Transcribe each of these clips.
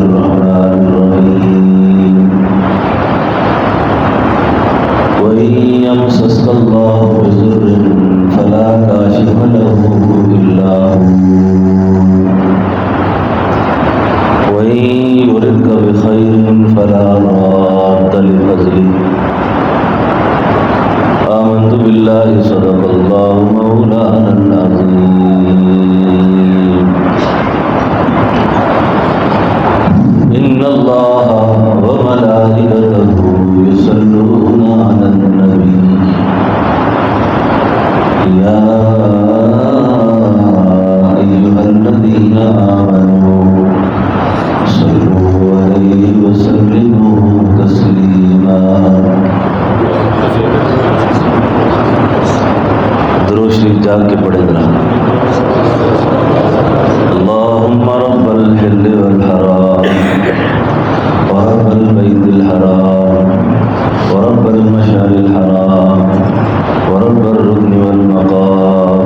الرحمن الرحيم وإن يمسسك الله بضر فلا كاشف له إلا هو وإن يردك بخير فلا راد لفضله آمنت بالله صدق الله مولانا العظيم إن الله وملائكته يصلون على النبي يا أيها الذين آمنوا صلوا عليه وسلموا تسليما درود شریف جاگ کے پڑھے ذرا اللهم رب الحل والحرام ورب البيت الحرام ورب المشعر الحرام ورب الركن والمقام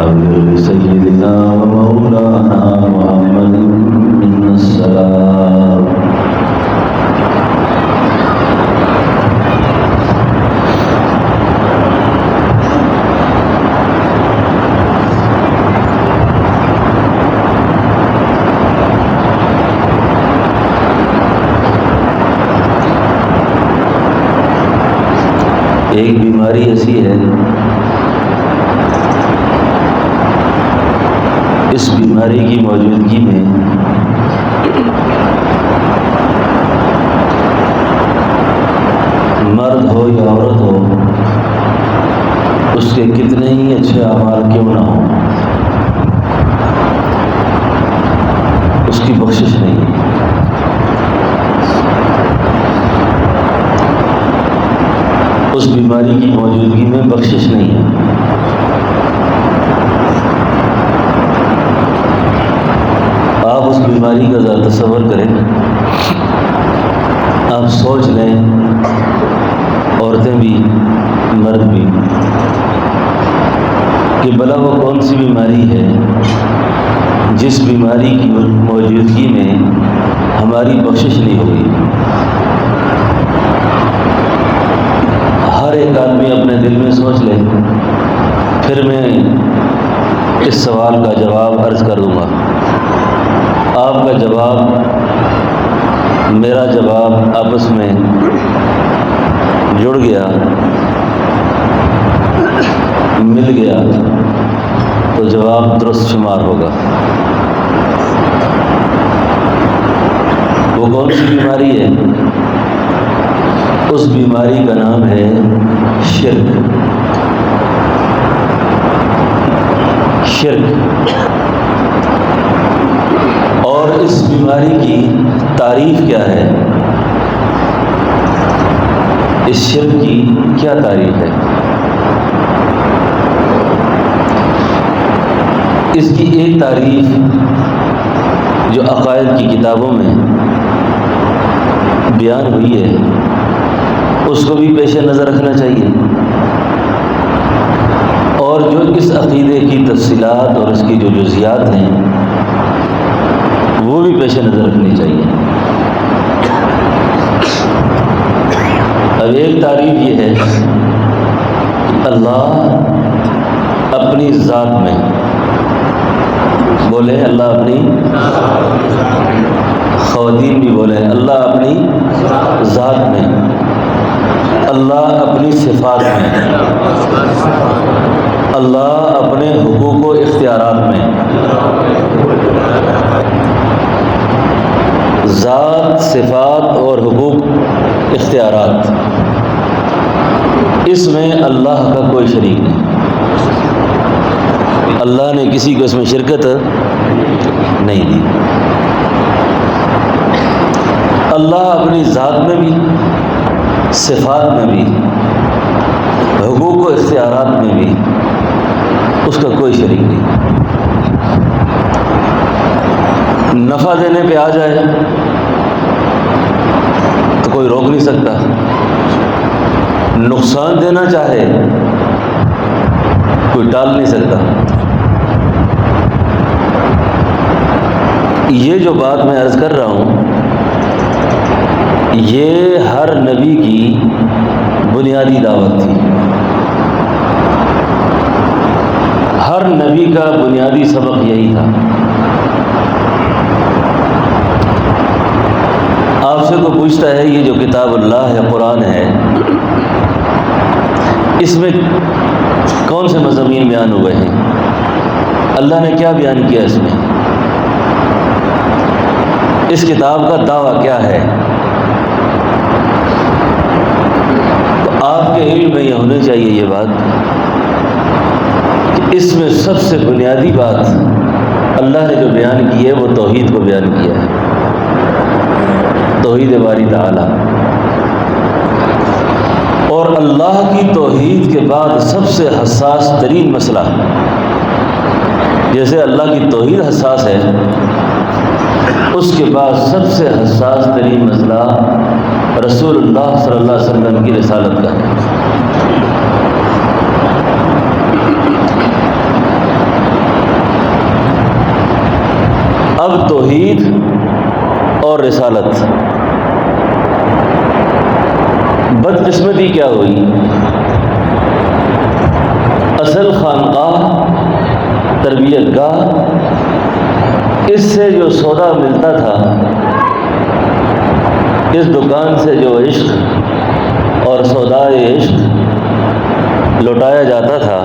أبلغ لسيدنا ومولانا محمد منا السلام ایک بیماری ایسی ہے، اس بیماری کی موجودگی میں مرد ہو یا عورت ہو، اس کے کتنے ہی اچھے اعمال کیوں نہ ہوں، اس کی بخشش نہیں ہے۔ اس بیماری کی موجودگی میں بخشش نہیں ہے۔ آپ اس بیماری کا ذرا تصور کریں، آپ سوچ لیں، عورتیں بھی مرد بھی، کہ بھلا وہ کون سی بیماری ہے جس بیماری کی موجودگی میں ہماری بخشش نہیں ہوگی۔ ہر ایک آدمی اپنے دل میں سوچ لے، پھر میں اس سوال کا جواب عرض کر دوں گا۔ آپ کا جواب میرا جواب آپس میں جڑ گیا، مل گیا تو جواب درست شمار ہوگا۔ وہ کون سی بیماری ہے؟ اس بیماری کا نام ہے شرک۔ شرک، اور اس بیماری کی تعریف کیا ہے؟ اس شرک کی کیا تعریف ہے؟ اس کی ایک تعریف جو عقائد کی کتابوں میں بیان ہوئی ہے، اس کو بھی پیش نظر رکھنا چاہیے، اور جو اس عقیدے کی تفصیلات اور اس کی جو جزیات ہیں وہ بھی پیش نظر رکھنی چاہیے۔ اب ایک تعریف یہ ہے کہ اللہ اپنی ذات میں، بولے اللہ اپنی، خواتین بھی بولے اللہ اپنی ذات میں، اللہ اپنی صفات میں، اللہ اپنے حقوق و اختیارات میں۔ ذات، صفات اور حقوق اختیارات، اس میں اللہ کا کوئی شریک نہیں۔ اللہ نے کسی کو اس میں شرکت نہیں دی۔ اللہ اپنی ذات میں بھی، صفات میں بھی، حقوق و اختیارات میں بھی اس کا کوئی شریک نہیں۔ نفع دینے پہ آ جائے تو کوئی روک نہیں سکتا، نقصان دینا چاہے کوئی ٹال نہیں سکتا۔ یہ جو بات میں عرض کر رہا ہوں یہ ہر نبی کی بنیادی دعوت تھی. ہر نبی کا بنیادی سبق یہی تھا. آپ سے کوئی پوچھتا ہے یہ جو کتاب اللہ ہے قرآن ہے اس میں کون سے مضامین بیان ہوئے ہیں؟ اللہ نے کیا بیان کیا اس میں؟ اس کتاب کا دعویٰ کیا ہے؟ تو آپ کے علم میں یہ ہونی چاہیے یہ بات کہ اس میں سب سے بنیادی بات اللہ نے جو بیان کی ہے وہ توحید کو بیان کیا ہے. توحید باری تعالی. اور اللہ کی توحید کے بعد سب سے حساس ترین مسئلہ، جیسے اللہ کی توحید حساس ہے اس کے بعد سب سے حساس ترین مسئلہ رسول اللہ صلی اللہ علیہ وسلم کی رسالت کا ہے. اب توحید اور رسالت، بدقسمتی کیا ہوئی؟ اصل خانقاہ تربیت گاہ اس سے جو سودا ملتا تھا، اس دکان سے جو عشق اور سودائے عشق لوٹایا جاتا تھا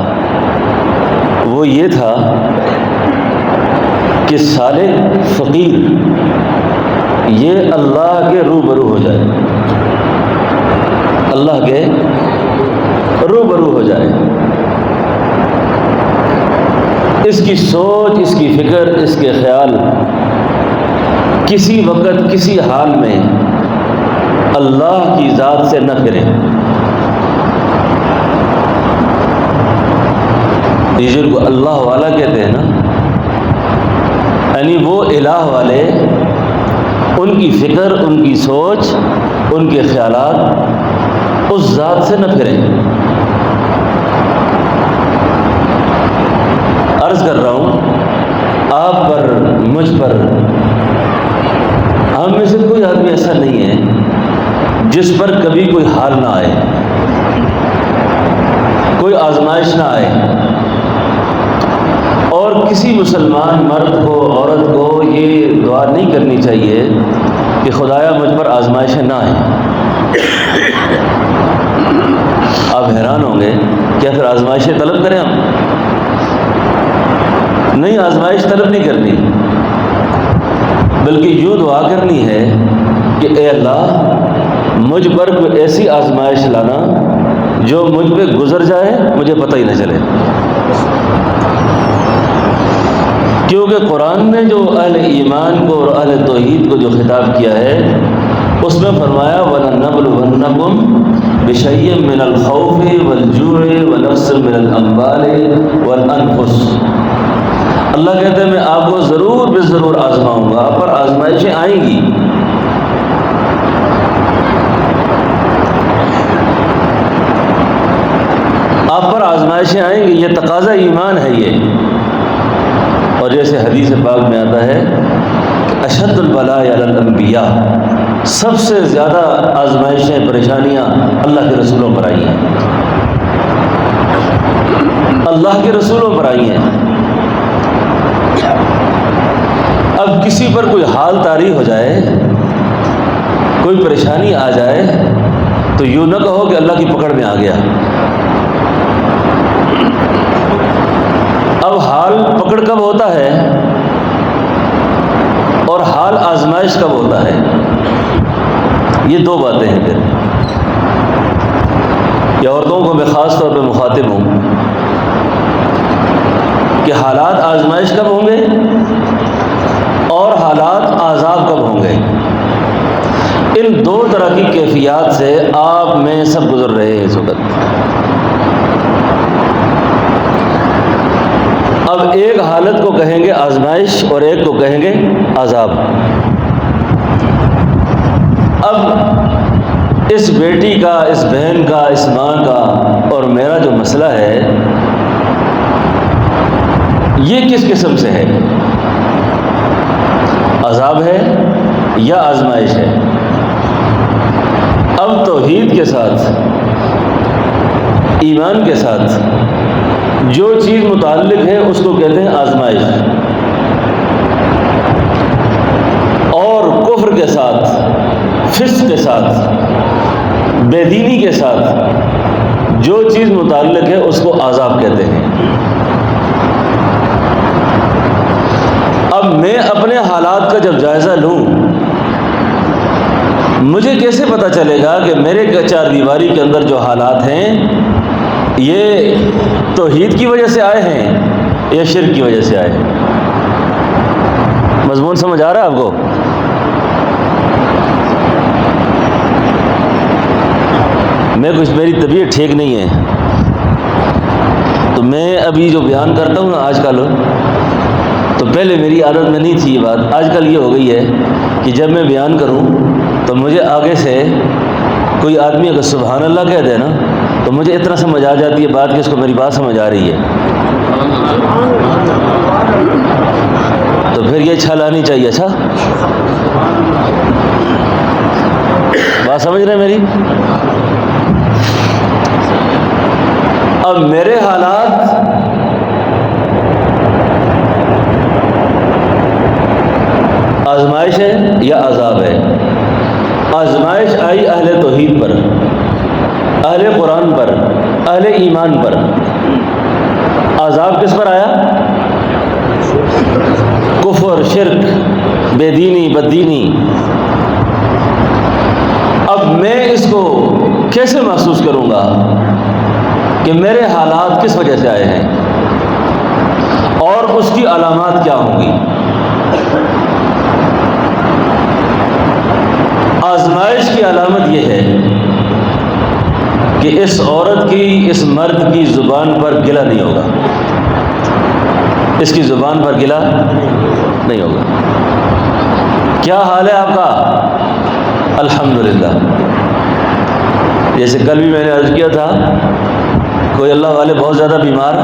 وہ یہ تھا کہ سالک فقیر یہ اللہ کے روبرو ہو جائے، اللہ کے روبرو ہو جائے. اس کی سوچ، اس کی فکر، اس کے خیال کسی وقت کسی حال میں اللہ کی ذات سے نہ پھریں. یہ جن کو اللہ والا کہتے ہیں نا، یعنی وہ الہ والے، ان کی فکر، ان کی سوچ، ان کے خیالات اس ذات سے نہ پھریں. عرض کر رہا ہوں آپ پر، مجھ پر، ہم میں سے کوئی آدمی ایسا نہیں ہے جس پر کبھی کوئی حال نہ آئے، کوئی آزمائش نہ آئے. اور کسی مسلمان مرد کو، عورت کو یہ دعا نہیں کرنی چاہیے کہ خدایا مجھ پر آزمائشیں نہ آئیں. آپ حیران ہوں گے کیا پھر آزمائشیں طلب کریں ہم؟ نہیں، آزمائش طلب نہیں کرنی، بلکہ یوں دعا کرنی ہے کہ اے اللہ مجھ پر کوئی ایسی آزمائش لانا جو مجھ پہ گزر جائے مجھے پتہ ہی نہ چلے. کیونکہ قرآن نے جو اہل ایمان کو اور اہل توحید کو جو خطاب کیا ہے اس میں فرمایا وَلَنَبْلُوَنَّكُمْ بِشَيْءٍ مِّنَ الْخَوْفِ وَالْجُوعِ وَنَقْصٍ مِّنَ الْأَمْوَالِ وَالْأَنفُسِ. اللہ کہتے ہیں میں آپ کو ضرور بے ضرور آزماؤں گا، آپ پر آزمائشیں آئیں گی. آپ پر آزمائشیں آئیں گی، یہ تقاضا ایمان ہے یہ. اور جیسے حدیث پاک میں آتا ہے کہ اشد البلاء علی الانبیاء، سب سے زیادہ آزمائشیں، پریشانیاں اللہ کے رسولوں پر آئی ہیں، اللہ کے رسولوں پر آئی ہیں. اب کسی پر کوئی حال طاری ہو جائے، کوئی پریشانی آ جائے تو یوں نہ کہو کہ اللہ کی پکڑ میں آ گیا. اب حال پکڑ کب ہوتا ہے اور حال آزمائش کب ہوتا ہے؟ یہ دو باتیں ہیں. پھر یہ عورتوں کو میں خاص طور پہ مخاطب ہوں کہ حالات آزمائش کب ہوں گے اور حالات عذاب کب ہوں گے. ان دو طرح کی کیفیات سے آپ میں سب گزر رہے ہیں اس وقت. اب ایک حالت کو کہیں گے آزمائش اور ایک کو کہیں گے عذاب. اب اس بیٹی کا، اس بہن کا، اس ماں کا اور میرا جو مسئلہ ہے یہ کس قسم سے ہے؟ عذاب ہے یا آزمائش ہے۔ اب توحید کے ساتھ، ایمان کے ساتھ جو چیز متعلق ہے اس کو کہتے ہیں آزمائش، اور کفر کے ساتھ، فسق کے ساتھ، بے دینی کے ساتھ جو چیز متعلق ہے اس کو عذاب کہتے ہیں۔ اب میں اپنے حالات کا جب جائزہ لوں، مجھے کیسے پتہ چلے گا کہ میرے چار دیواری کے اندر جو حالات ہیں یہ توحید کی وجہ سے آئے ہیں یا شرک کی وجہ سے آئے ہیں؟ مضمون سمجھ آ رہا ہے آپ کو؟ میری طبیعت ٹھیک نہیں ہے، تو میں ابھی جو بیان کرتا ہوں نا آج کل، تو پہلے میری عادت میں نہیں تھی یہ بات، آج کل یہ ہو گئی ہے کہ جب میں بیان کروں تو مجھے آگے سے کوئی آدمی اگر سبحان اللہ کہہ دے نا تو مجھے اتنا سمجھ آ جاتی ہے بات کہ اس کو میری بات سمجھ آ رہی ہے، تو پھر یہ چھل آنی چاہیے۔ اچھا بات سمجھ رہے ہیں میری؟ اب میرے حالات آزمائش ہے یا عذاب ہے؟ آزمائش آئی اہل توحید پر، اہل قرآن پر، اہل ایمان پر۔ عذاب کس پر آیا؟ کفر، شرک، بے دینی، بددینی۔ اب میں اس کو کیسے محسوس کروں گا کہ میرے حالات کس وجہ سے آئے ہیں اور اس کی علامات کیا ہوں گی؟ آزمائش کی علامت یہ ہے کہ اس عورت کی، اس مرد کی زبان پر گلہ نہیں ہوگا، اس کی زبان پر گلہ نہیں ہوگا۔ کیا حال ہے آپ کا؟ الحمدللہ۔ جیسے کل بھی میں نے عرض کیا تھا، کوئی اللہ والے بہت زیادہ بیمار،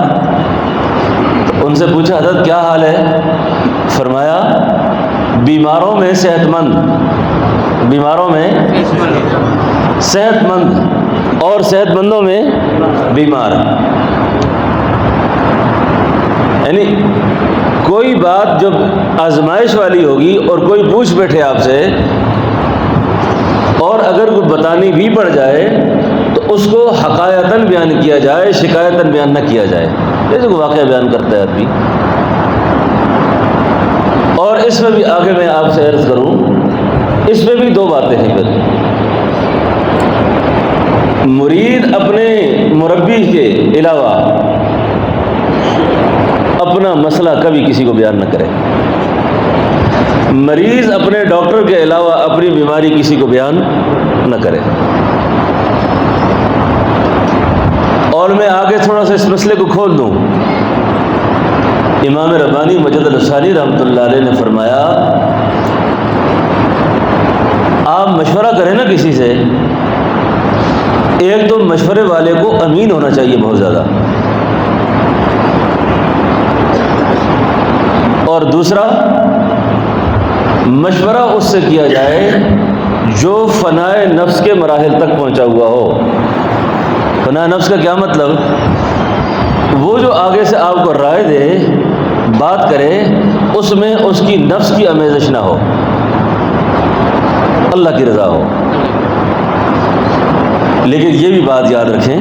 تو ان سے پوچھا حضرت کیا حال ہے؟ فرمایا بیماروں میں صحت مند، بیماروں میں صحت مند اور صحت مندوں میں بیمار۔ یعنی کوئی بات جب آزمائش والی ہوگی اور کوئی پوچھ بیٹھے آپ سے، اور اگر کوئی بتانی بھی پڑ جائے تو اس کو حقایتاً بیان کیا جائے، شکایتاً بیان نہ کیا جائے، جیسے کوئی واقعہ بیان کرتا ہے آدمی۔ اور اس میں بھی آگے میں آپ سے عرض کروں، اس میں بھی دو باتیں ہیں۔ پھر مرید اپنے مربی کے علاوہ اپنا مسئلہ کبھی کسی کو بیان نہ کرے، مریض اپنے ڈاکٹر کے علاوہ اپنی بیماری کسی کو بیان نہ کرے۔ اور میں آگے تھوڑا سا اس مسئلے کو کھول دوں۔ امام ربانی مجد الرسانی رحمۃ اللہ علیہ نے فرمایا، آپ مشورہ کریں نا کسی سے، ایک تو مشورے والے کو امین ہونا چاہیے بہت زیادہ، اور دوسرا مشورہ اس سے کیا جائے جو فنائے نفس کے مراحل تک پہنچا ہوا ہو۔ فنائے نفس کا کیا مطلب؟ وہ جو آگے سے آپ کو رائے دے، بات کرے، اس میں اس کی نفس کی آمیزش نہ ہو، اللہ کی رضا ہو۔ لیکن یہ بھی بات یاد رکھیں،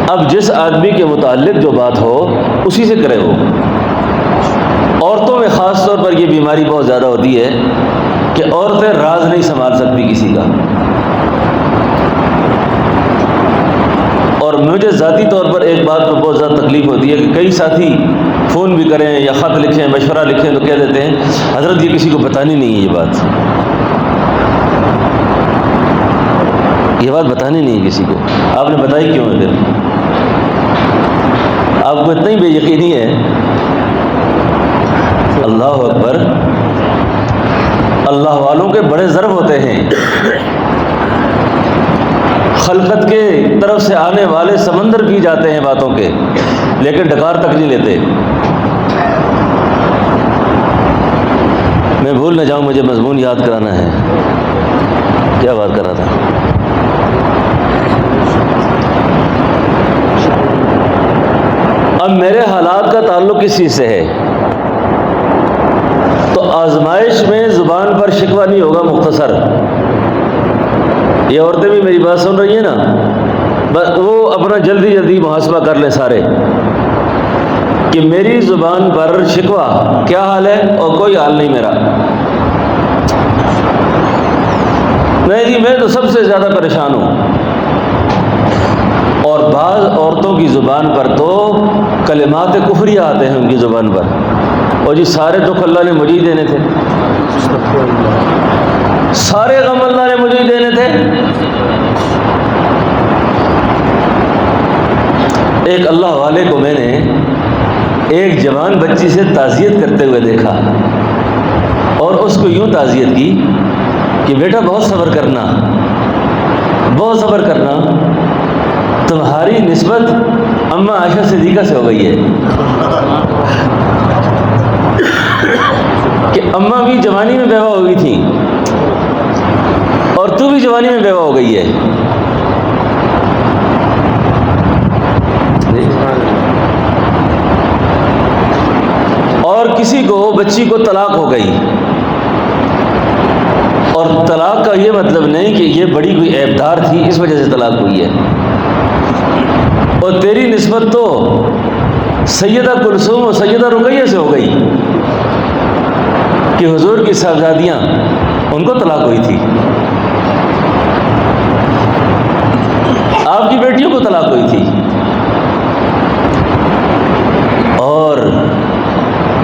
اب جس آدمی کے متعلق جو بات ہو اسی سے کرے وہ۔ عورتوں میں خاص طور پر یہ بیماری بہت زیادہ ہوتی ہے کہ عورتیں راز نہیں سنبھال سکتی کسی کا۔ اور مجھے ذاتی طور پر ایک بات پہ بہت زیادہ تکلیف ہوتی ہے کہ کئی ساتھی فون بھی کریں یا خط لکھیں، مشورہ لکھیں تو کہہ دیتے ہیں حضرت یہ کسی کو بتانی نہیں ہے، یہ بات بتانی نہیں ہے کسی کو۔ آپ نے بتائی کیوں ہے؟ پھر آپ کو اتنا ہی بے یقینی ہے؟ اللہ اکبر، اللہ والوں کے بڑے ضرب ہوتے ہیں، خلقت کے طرف سے آنے والے سمندر پی جاتے ہیں باتوں کے، لیکن ڈکار تک نہیں لیتے۔ میں بھول نہ جاؤں، مجھے مضمون یاد کرانا ہے، کیا بات کر رہا تھا؟ اب میرے حالات کا تعلق کس چیز سے ہے؟ تو آزمائش میں زبان پر شکوہ نہیں ہوگا، مختصر۔ یہ عورتیں بھی میری بات سن رہی ہیں نا، بس وہ اپنا جلدی جلدی محاسبہ کر لیں سارے کہ میری زبان پر شکوہ کیا حال ہے، اور کوئی حال نہیں میرا۔ نہیں جی میں تو سب سے زیادہ پریشان ہوں۔ اور بعض عورتوں کی زبان پر تو کلمات کفریہ آتے ہیں ان کی زبان پر، اور جی سارے دکھ اللہ نے مجھے ہی دینے تھے، سارے غم اللہ نے مجھے ہی دینے تھے۔ ایک اللہ والے کو میں نے ایک جوان بچی سے تعزیت کرتے ہوئے دیکھا، اور اس کو یوں تعزیت کی کہ بیٹا بہت صبر کرنا، بہت صبر کرنا، تمہاری نسبت اماں عائشہ صدیقہ سے ہو گئی ہے کہ اماں بھی جوانی میں بیوہ ہو گئی تھیں اور تو بھی جوانی میں بیوہ ہو گئی ہے۔ اور کسی کو بچی کو طلاق ہو گئی، اور طلاق کا یہ مطلب نہیں کہ یہ بڑی کوئی عیبدار تھی اس وجہ سے طلاق ہوئی ہے، اور تیری نسبت تو سیدہ کلثوم اور سیدہ رقیہ سے ہو گئی کہ حضور کی صاحبزادیاں ان کو طلاق ہوئی تھی، آپ کی بیٹیوں کو طلاق ہوئی تھی۔ اور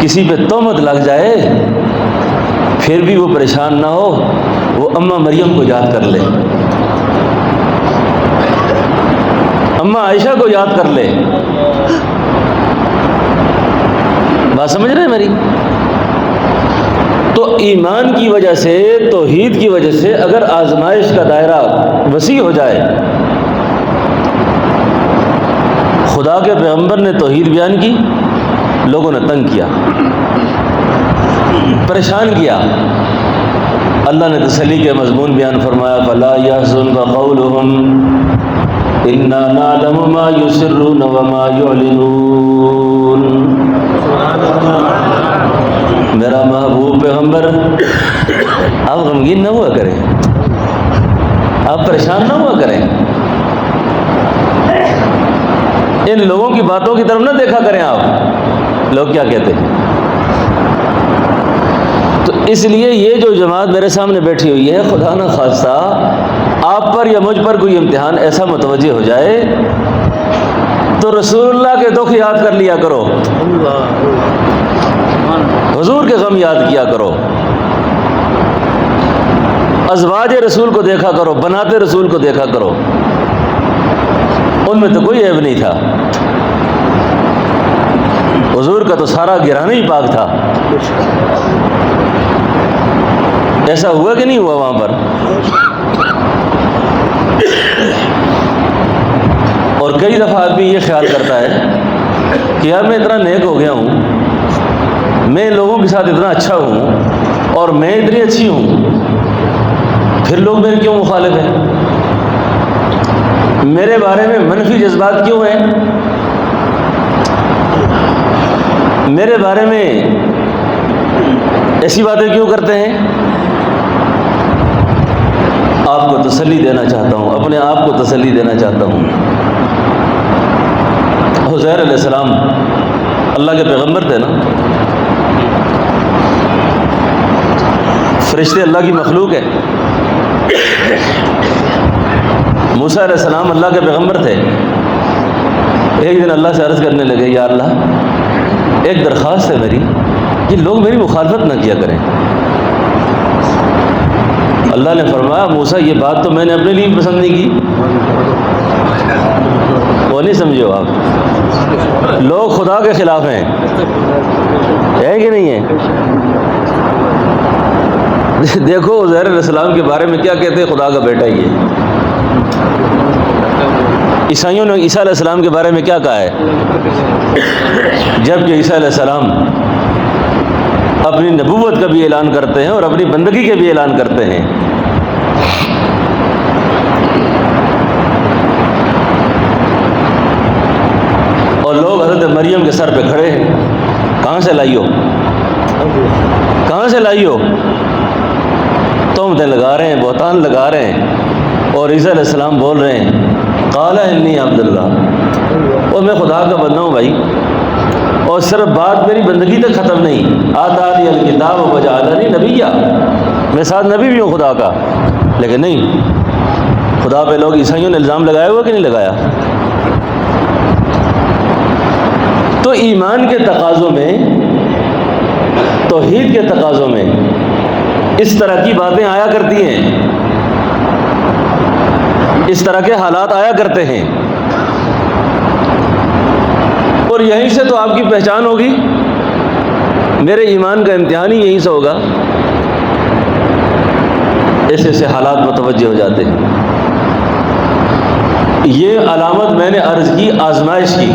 کسی پہ تہمت لگ جائے پھر بھی وہ پریشان نہ ہو، وہ اماں مریم کو یاد کر لے، اماں عائشہ کو یاد کر لے۔ بات سمجھ رہے ہیں میری؟ تو ایمان کی وجہ سے، توحید کی وجہ سے اگر آزمائش کا دائرہ وسیع ہو جائے، خدا کے پیغمبر نے توحید بیان کی، لوگوں نے تنگ کیا، پریشان کیا، اللہ نے تسلی کے مضمون بیان فرمایا فَلَا يَحْزُنْكَ قَوْلُهُمْ إِنَّا نَعْلَمُ مَا يُسِرُّونَ وَمَا يُعْلِنُونَ۔ میرا محبوب پیغمبر آپ غمگین نہ ہوا کریں، آپ پریشان نہ ہوا کریں، ان لوگوں کی باتوں کی طرف نہ دیکھا کریں آپ لوگ کیا کہتے ہیں۔ تو اس لیے یہ جو جماعت میرے سامنے بیٹھی ہوئی ہے، خدا نہ خواستہ آپ پر یا مجھ پر کوئی امتحان ایسا متوجہ ہو جائے تو رسول اللہ کے دکھ یاد کر لیا کرو، حضور کے غم یاد کیا کرو، ازواج رسول کو دیکھا کرو، بناتے رسول کو دیکھا کرو، ان میں تو کوئی عیب نہیں تھا، حضور کا تو سارا گرانہ ہی پاک تھا۔ ایسا ہوا کہ نہیں ہوا وہاں پر؟ اور کئی دفعہ آدمی یہ خیال کرتا ہے کہ یار میں اتنا نیک ہو گیا ہوں، میں لوگوں کے ساتھ اتنا اچھا ہوں اور میں اتنی اچھی ہوں، پھر لوگ میرے کیوں مخالف ہیں، میرے بارے میں منفی جذبات کیوں ہیں، میرے بارے میں ایسی باتیں کیوں کرتے ہیں؟ آپ کو تسلی دینا چاہتا ہوں، اپنے آپ کو تسلی دینا چاہتا ہوں۔ عزیر علیہ السلام اللہ کے پیغمبر تھے نا، فرشتے اللہ کی مخلوق ہے، موسیٰ علیہ السلام اللہ کے پیغمبر تھے۔ ایک دن اللہ سے عرض کرنے لگے یا اللہ ایک درخواست ہے میری کہ لوگ میری مخالفت نہ کیا کریں۔ اللہ نے فرمایا موسیٰ یہ بات تو میں نے اپنے لیے پسند نہیں کی، وہ نہیں سمجھے ہو آپ، لوگ خدا کے خلاف ہیں، ہے کہ نہیں ہے؟ دیکھو عزیر علیہ السلام کے بارے میں کیا کہتے ہیں، خدا کا بیٹا ہی ہے۔ عیسائیوں نے عیسیٰ علیہ السلام کے بارے میں کیا کہا ہے؟ جب کہ عیسیٰ علیہ السلام اپنی نبوت کا بھی اعلان کرتے ہیں اور اپنی بندگی کے بھی اعلان کرتے ہیں۔ اور لوگ حضرت مریم کے سر پہ کھڑے ہیں، کہاں سے لائی ہو، کہاں سے لائی ہو، تہمتیں لگا رہے ہیں، بہتان لگا رہے ہیں۔ اور عیسیٰ علیہ السلام بول رہے ہیں قال انی عبد اللہ، اور میں خدا کا بندہ ہوں بھائی۔ اور صرف بات میری بندگی تک ختم نہیں، آتانی الکتاب وجعلنی نبیا، میں ساتھ نبی بھی ہوں خدا کا۔ لیکن نہیں، خدا پہ لوگ عیسائیوں نے الزام لگایا ہوا کہ نہیں لگایا؟ تو ایمان کے تقاضوں میں، توحید کے تقاضوں میں اس طرح کی باتیں آیا کرتی ہیں، اس طرح کے حالات آیا کرتے ہیں، اور یہیں سے تو آپ کی پہچان ہوگی۔ میرے ایمان کا امتحان ہی یہیں سے ہوگا، ایسے ایسے حالات متوجہ ہو جاتے ہیں۔ یہ علامت میں نے عرض کی آزمائش کی،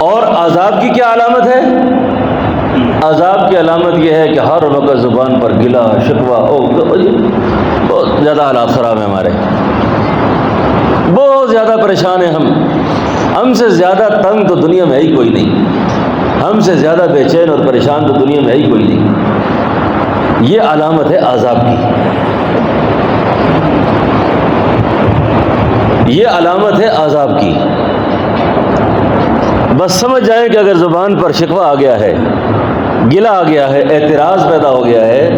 اور عذاب کی کیا علامت ہے؟ عذاب کی علامت یہ ہے کہ ہر وقت زبان پر گلا شکوہ، بہت زیادہ حالات خراب ہیں ہمارے، بہت زیادہ پریشان ہیں ہم سے زیادہ تنگ تو دنیا میں ہی کوئی نہیں، ہم سے زیادہ بے چین اور پریشان تو دنیا میں ہی کوئی نہیں۔ یہ علامت ہے عذاب کی، یہ علامت ہے عذاب کی۔ بس سمجھ جائیں کہ اگر زبان پر شکوہ آ گیا ہے، گلہ آ گیا ہے، اعتراض پیدا ہو گیا ہے،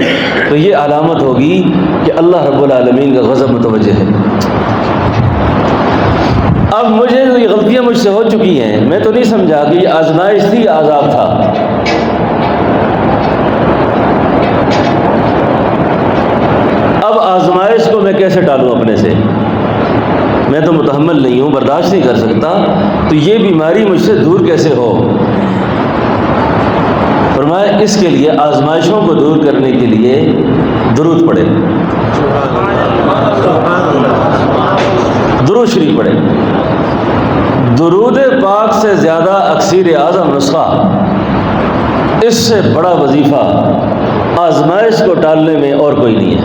تو یہ علامت ہوگی کہ اللہ رب العالمین کا غضب متوجہ ہے۔ اب مجھے یہ غلطیاں مجھ سے ہو چکی ہیں، میں تو نہیں سمجھا کہ یہ آزمائش تھی یا عذاب تھا۔ اب آزمائش کو میں کیسے ٹالوں اپنے سے؟ میں تو متحمل نہیں ہوں، برداشت نہیں کر سکتا، تو یہ بیماری مجھ سے دور کیسے ہو؟ فرمایا اس کے لیے، آزمائشوں کو دور کرنے کے لیے درود پڑھے، درود شریف پڑھے۔ درود پاک سے زیادہ اکسیر اعظم نسخہ، اس سے بڑا وظیفہ آزمائش کو ٹالنے میں اور کوئی نہیں ہے۔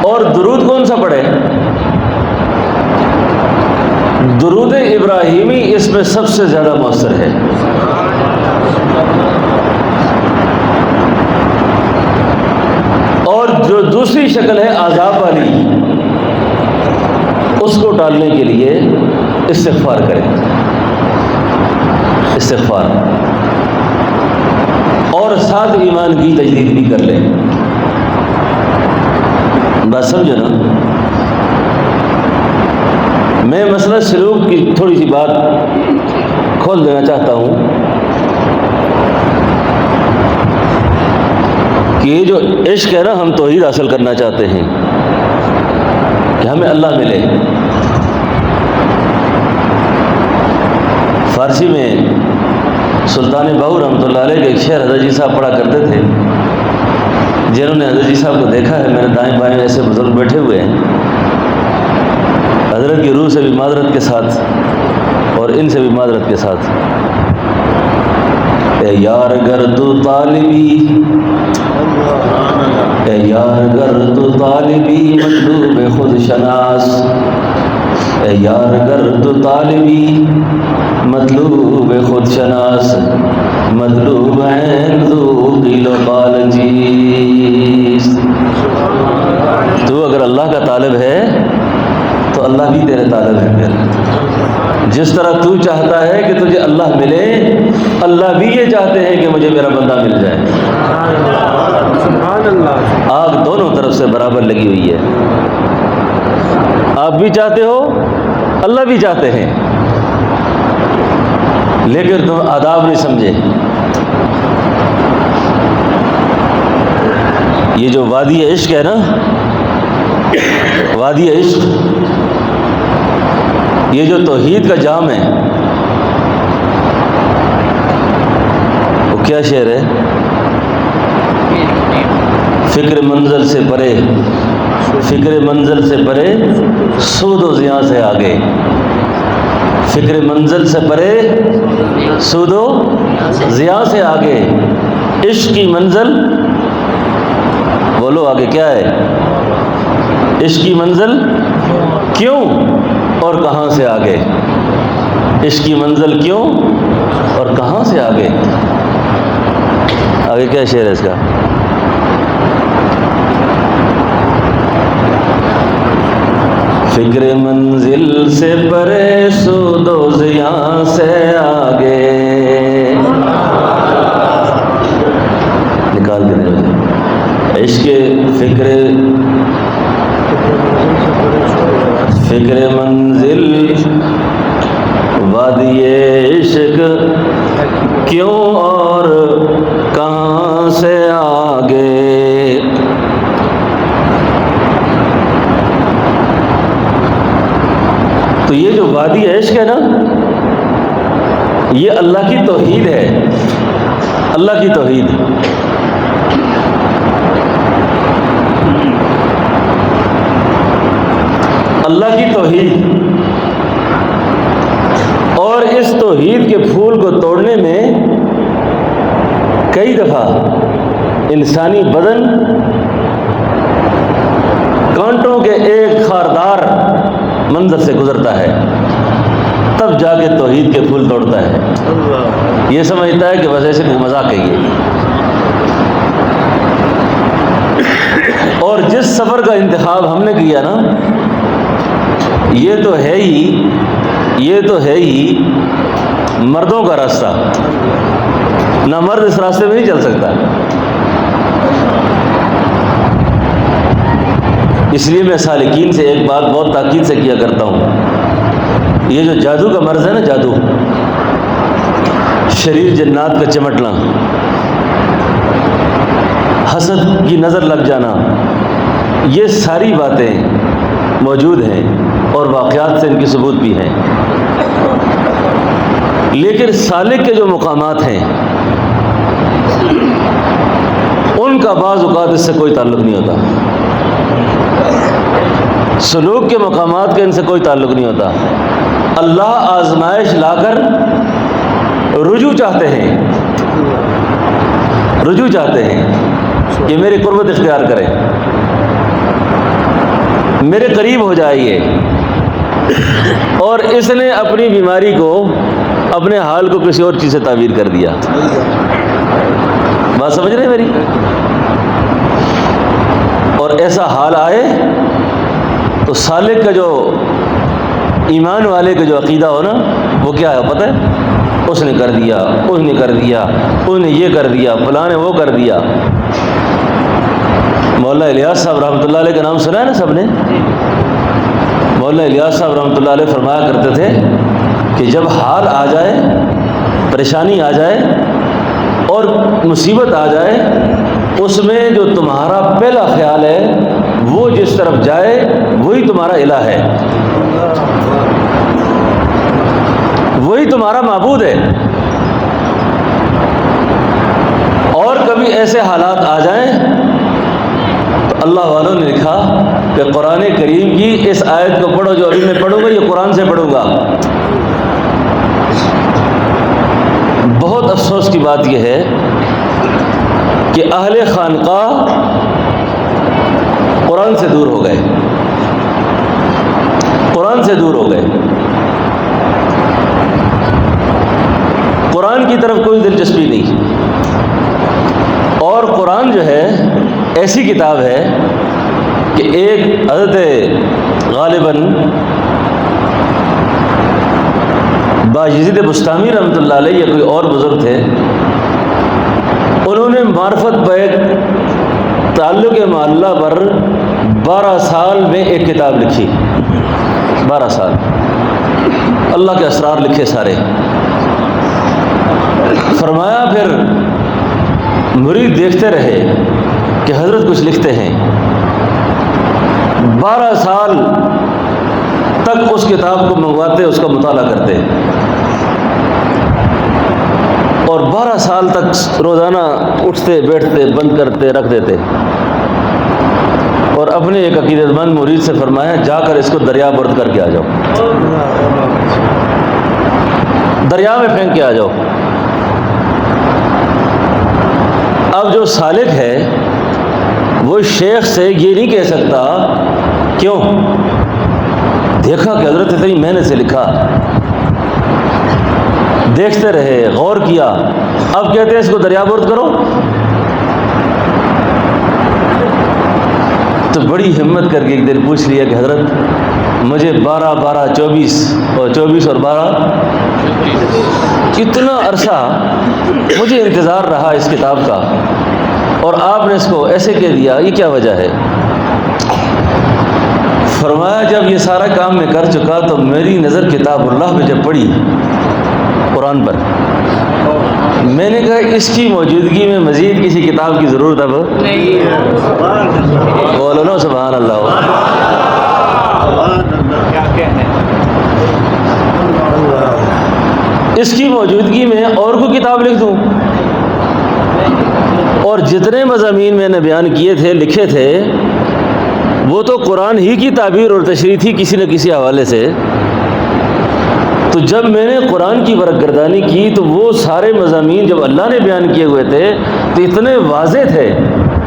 اور درود کون سا پڑھے؟ درود ابراہیمی اس میں سب سے زیادہ مؤثر ہے۔ اور جو دوسری شکل ہے عذاب والی، اس کو ٹالنے کے لیے استغفار کریں، استغفار، اور ساتھ ایمان کی تجدید بھی کر لیں۔ بات سمجھو نا؟ میں مسئلہ سلوک کی تھوڑی سی بات کھول دینا چاہتا ہوں کہ یہ جو عشق ہے نا، ہم توحید حاصل کرنا چاہتے ہیں کہ ہمیں اللہ ملے۔ فارسی میں سلطان باہو رحمۃ اللہ علیہ کے ایک شعر حضرت جی صاحب پڑھا کرتے تھے۔ جنہوں نے حضرت جی صاحب کو دیکھا ہے، میرے دائیں بائیں ایسے بزرگ بیٹھے ہوئے ہیں، حضرت کی روح سے بھی معذرت کے ساتھ اور ان سے بھی معذرت کے ساتھ، اے یار گر تو طالبی، اے یار گر تو طالبی مطلوب خود شناس، اے یار گر تو طالبی مطلوب خود شناس، مطلوب عین ذو قیل و قال جیس۔ تو اگر اللہ کا طالب ہے تو اللہ بھی تیرے طالب ہے۔ پھر جس طرح تو چاہتا ہے کہ تجھے اللہ ملے، اللہ بھی یہ چاہتے ہیں کہ مجھے میرا بندہ مل جائے۔ آگ دونوں طرف سے برابر لگی ہوئی ہے، آپ بھی چاہتے ہو، اللہ بھی چاہتے ہیں، لیکن تم آداب نہیں سمجھے۔ یہ جو وادی عشق ہے نا، وادی عشق، یہ جو توحید کا جام ہے، وہ کیا شعر ہے؟ فکر منزل سے پرے، فکر منزل سے پرے، سود و زیاں سے آگے، فکر منزل سے پرے، سود و ضیاء سے آگے، عشق کی منزل، بولو آگے کیا ہے؟ عشق کی منزل کیوں اور کہاں سے آگے؟ عشق کی منزل کیوں اور کہاں سے آگے؟ آگے کیا شعر ہے اس کا؟ فکر منزل سے پرے، سود و ضیاء سے آگے، نکال کے دے عشق فکر منزل وادی عشق کیوں اور کہاں سے آگے؟ تو یہ جو وادی عشق ہے نا، یہ اللہ کی توحید ہے، اللہ کی توحید۔ اللہ کی توحید، اور اس توحید کے پھول کو توڑنے میں کئی دفعہ انسانی بدن کانٹوں کے ایک خاردار منظر سے گزرتا ہے، تب جا کے توحید کے پھول توڑتا ہے۔ یہ سمجھتا ہے کہ بس ایسے کوئی مذاق ہے یہ۔ اور جس سفر کا انتخاب ہم نے کیا نا، یہ تو ہے ہی مردوں کا راستہ، نہ مرد اس راستے میں نہیں چل سکتا۔ اس لیے میں سالکین سے ایک بات بہت تاکید سے کیا کرتا ہوں، یہ جو جادو کا مرض ہے نا، جادو، شریر جنات کا چمٹنا، حسد کی نظر لگ جانا، یہ ساری باتیں موجود ہیں اور واقعات سے ان کے ثبوت بھی ہیں، لیکن سالک کے جو مقامات ہیں ان کا بعض اوقات اس سے کوئی تعلق نہیں ہوتا، سلوک کے مقامات کا ان سے کوئی تعلق نہیں ہوتا۔ اللہ آزمائش لا کر رجوع چاہتے ہیں کہ میری قربت اختیار کریں، میرے قریب ہو جائیے، اور اس نے اپنی بیماری کو، اپنے حال کو کسی اور چیز سے تعبیر کر دیا۔ بات سمجھ رہے ہیں میری؟ اور ایسا حال آئے تو سالک کا جو ایمان والے کا جو عقیدہ ہو نا، وہ کیا ہے پتہ ہے؟ اس نے کر دیا، اس نے کر دیا، اس نے یہ کر دیا، فلاں نے وہ کر دیا۔ مولانا الیاس صاحب رحمۃ اللہ علیہ کا نام سنا ہے نا سب نے؟ مولانا الیاس صاحب رحمۃ اللہ علیہ فرمایا کرتے تھے کہ جب حال آ جائے، پریشانی آ جائے اور مصیبت آ جائے، اس میں جو تمہارا پہلا خیال ہے وہ جس طرف جائے وہی تمہارا الہ ہے، وہی تمہارا معبود ہے۔ اور کبھی ایسے حالات آ جائیں تو اللہ والوں نے لکھا کہ قرآن کریم کی اس آیت کو پڑھو جو ابھی میں پڑھوں گا، یہ قرآن سے پڑھوں گا۔ بہت افسوس کی بات یہ ہے کہ اہل خانقاہ قرآن سے دور ہو گئے، قرآن سے دور ہو گئے، قرآن کی طرف کوئی دلچسپی نہیں۔ اور قرآن جو ہے ایسی کتاب ہے کہ ایک حضرت غالباً باجزید بستامی رحمۃ اللہ علیہ یا کوئی اور بزرگ تھے، انہوں نے معرفت بیگ تعلق معلّہ پر 12 سال میں ایک کتاب لکھی، 12 سال اللہ کے اسرار لکھے سارے۔ فرمایا پھر مرید دیکھتے رہے کہ حضرت کچھ لکھتے ہیں، 12 سال تک اس کتاب کو منگواتے، اس کا مطالعہ کرتے، اور 12 سال تک روزانہ اٹھتے بیٹھتے بند کرتے رکھ دیتے، اور اپنے ایک عقیدت مند مرید سے فرمایا جا کر اس کو دریا برد کر کے آ جاؤ۔ دریا میں پھینک کے آ جاؤ۔ اب جو سالک ہے وہ شیخ سے یہ نہیں کہہ سکتا، کیوں؟ دیکھا کہ حضرت اتنی محنت سے لکھا، دیکھتے رہے، غور کیا، اب کہتے ہیں اس کو دریا برد کرو۔ تو بڑی ہمت کر کے ایک دن پوچھ لیا کہ حضرت مجھے 24 اور 12 کتنا عرصہ مجھے انتظار رہا اس کتاب کا، اور آپ نے اس کو ایسے کہہ دیا، یہ کیا وجہ ہے؟ فرمایا جب یہ سارا کام میں کر چکا تو میری نظر کتاب اللہ پہ جب پڑی، قرآن پر، میں نے کہا اس کی موجودگی میں مزید کسی کتاب کی ضرورت اب نہیں ہے۔ بولو نا سبحان اللہ۔ اس کی موجودگی میں اور کوئی کتاب لکھ دوں؟ اور جتنے مضامین میں نے بیان کیے تھے، لکھے تھے، وہ تو قرآن ہی کی تعبیر اور تشریح تھی کسی نہ کسی حوالے سے۔ تو جب میں نے قرآن کی ورق گردانی کی تو وہ سارے مضامین جب اللہ نے بیان کیے ہوئے تھے تو اتنے واضح تھے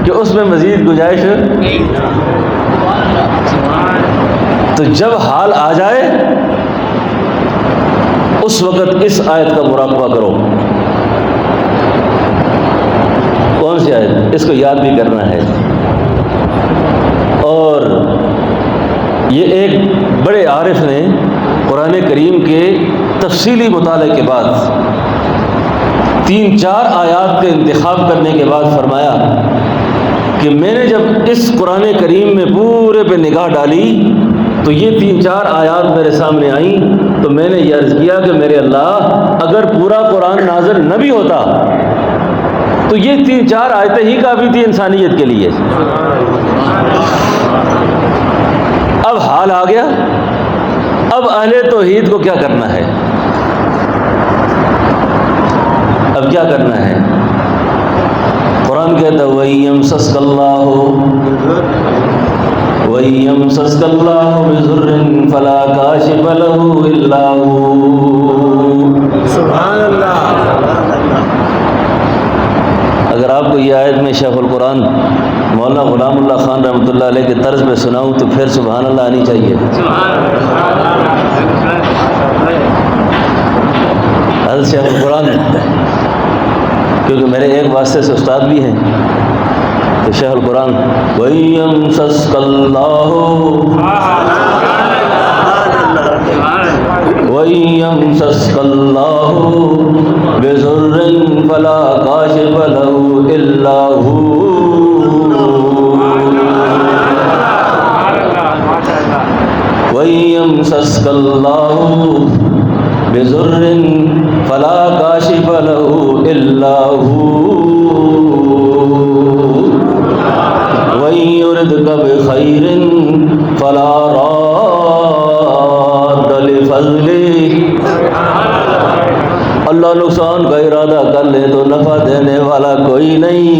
کہ اس میں مزید گنجائش نہیں۔ تو جب حال آ جائے اس وقت اس آیت کا مراقبہ کرو۔ کون سی آیت؟ اس کو یاد بھی کرنا ہے۔ اور یہ ایک بڑے عارف نے قرآن کریم کے تفصیلی مطالعے کے بعد 3-4 آیات کے انتخاب کرنے کے بعد فرمایا کہ میں نے جب اس قرآن کریم میں پورے پہ نگاہ ڈالی تو یہ 3-4 آیات میرے سامنے آئیں، تو میں نے یہ عرض کیا کہ میرے اللہ، اگر پورا قرآن نازل نہ بھی ہوتا تو یہ 3-4 آیتیں ہی کافی تھی انسانیت کے لیے۔ اب حال آ گیا، اب اہل توحید کو کیا کرنا ہے؟ اب کیا کرنا ہے؟ قرآن کہتا ہے وَإِيَمْسَسْكَ اللَّهُ بِضُرٍّ فَلَا كَاشِفَ لَهُ إِلَّا هُوَ۔ سبحان اللہ۔ اگر آپ کو یہ آیت میں شیخ القرآن مولانا غلام اللہ خان رحمۃ اللہ علیہ کے طرز میں سناؤں تو پھر سبحان اللہ آنی چاہیے۔ حضرت شیخ القرآن، کیونکہ میرے ایک واسطے سے استاد بھی ہیں، تو شیخ القرآن وَيَمْسَسْكَ اللَّهُ بِضُرٍّ فَلَا كَاشِفَ لَهُ إِلَّا هُوَ وَيَمْسَسْكَ اللَّهُ بِضُرٍّ فَلَا كَاشِفَ لَهُ إِلَّا هُوَ وَإِن يُرِدْكَ بِخَيْرٍ فَلَا رَادَّ لِفَضْلِهِ۔ اللہ نقصان کا ارادہ کر لے تو نفع دینے والا کوئی نہیں۔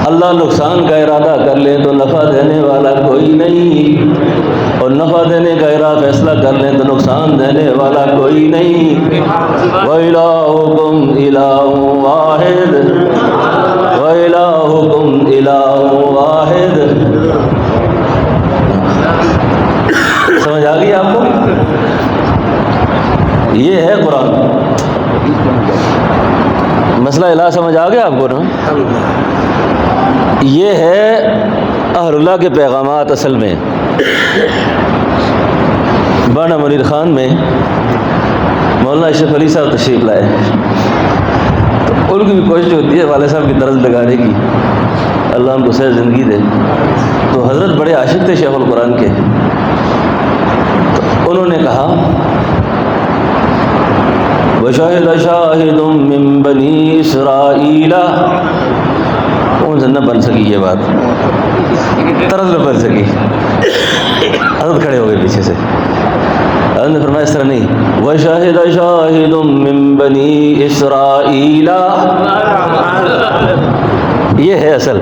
اللہ نقصان کا ارادہ کر لے تو نفع دینے والا کوئی نہیں، اور نفع دینے کا ارادہ فیصلہ کر لیں تو نقصان دینے والا کوئی نہیں۔ وَإِلَٰهُكُمْ إِلَٰهٌ وَاحِدٌ وَإِلَٰهُكُمْ إِلَٰهٌ وَاحِدٌ۔ سمجھ آ گئی آپ کو؟ یہ ہے قرآن۔ مسئلہ الہ سمجھ آ گیا آپ کو نا؟ یہ ہے اہل اللہ کے پیغامات۔ اصل میں بانا منیر خان میں مولانا اشرف علی صاحب تشریف لائے، تو ان کی بھی کوشش ہوتی ہے والد صاحب کی طرز لگانے کی، اللہ ان کو صحت زندگی دے۔ تو حضرت بڑے عاشق تھے شیخ القرآن کے، تو انہوں نے کہا وَشَهِدَ شَاهِدٌ مِّن بَنِي إِسْرَائِيلَ۔ ان سے نہ بن سکی یہ بات، طرز نہ بن سکی۔ حضرت کھڑے ہو گئے پیچھے سے، حضرت نے فرمایا اس طرح نہیں، وَشَهِدَ شَاهِدٌ مِّن بَنِي إِسْرَائِيلَ، یہ ہے اصل۔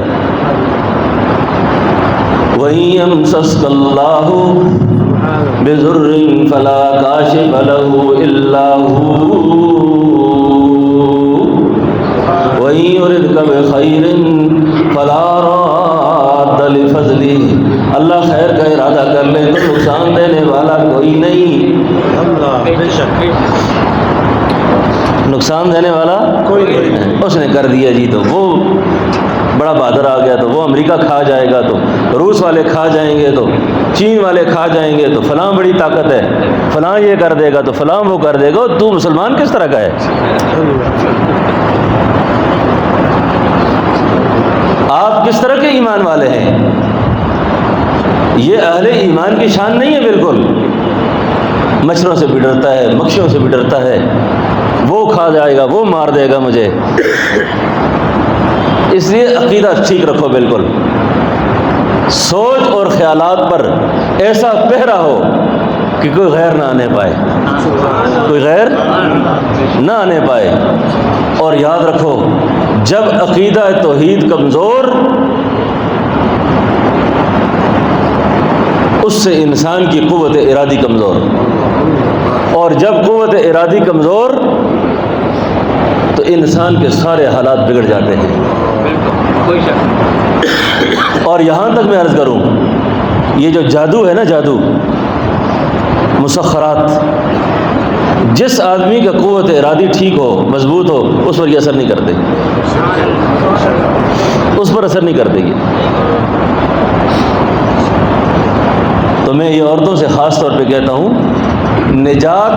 وَإِن يَمْسَسْكَ اللَّهُ بضر فلا کاشف له الا هو وإن يردك بخير فلا راد لفضله. اللہ خیر کا ارادہ کر لے تو نقصان دینے والا کوئی نہیں. نقصان دینے والا کوئی نہیں. اس نے کر دیا جی تو وہ بڑا بہادر آ گیا تو وہ امریکہ کھا جائے گا تو روس والے کھا جائیں گے تو چین والے کھا جائیں گے تو فلاں بڑی طاقت ہے فلاں یہ کر دے گا تو فلاں وہ کر دے گا. تو مسلمان کس طرح کا ہے؟ آپ کس طرح کے ایمان والے ہیں؟ یہ اہل ایمان کی شان نہیں ہے بالکل. مچھروں سے بھی ڈرتا ہے, مکھیوں سے بھی ڈرتا ہے, وہ کھا جائے گا, وہ مار دے گا مجھے. اس لیے عقیدہ ٹھیک رکھو بالکل. سوچ اور خیالات پر ایسا پہرا ہو کہ کوئی غیر نہ آنے پائے, کوئی غیر نہ آنے پائے. اور یاد رکھو جب عقیدہ توحید کمزور, اس سے انسان کی قوت ارادی کمزور, اور جب قوت ارادی کمزور تو انسان کے سارے حالات بگڑ جاتے ہیں. اور یہاں تک میں عرض کروں, یہ جو جادو ہے نا, جادو مسخرات, جس آدمی کا قوت ارادی ٹھیک ہو, مضبوط ہو, اس پر یہ اثر نہیں کرتے, اس پر اثر نہیں کرتے. یہ تو میں یہ عورتوں سے خاص طور پہ کہتا ہوں, نجات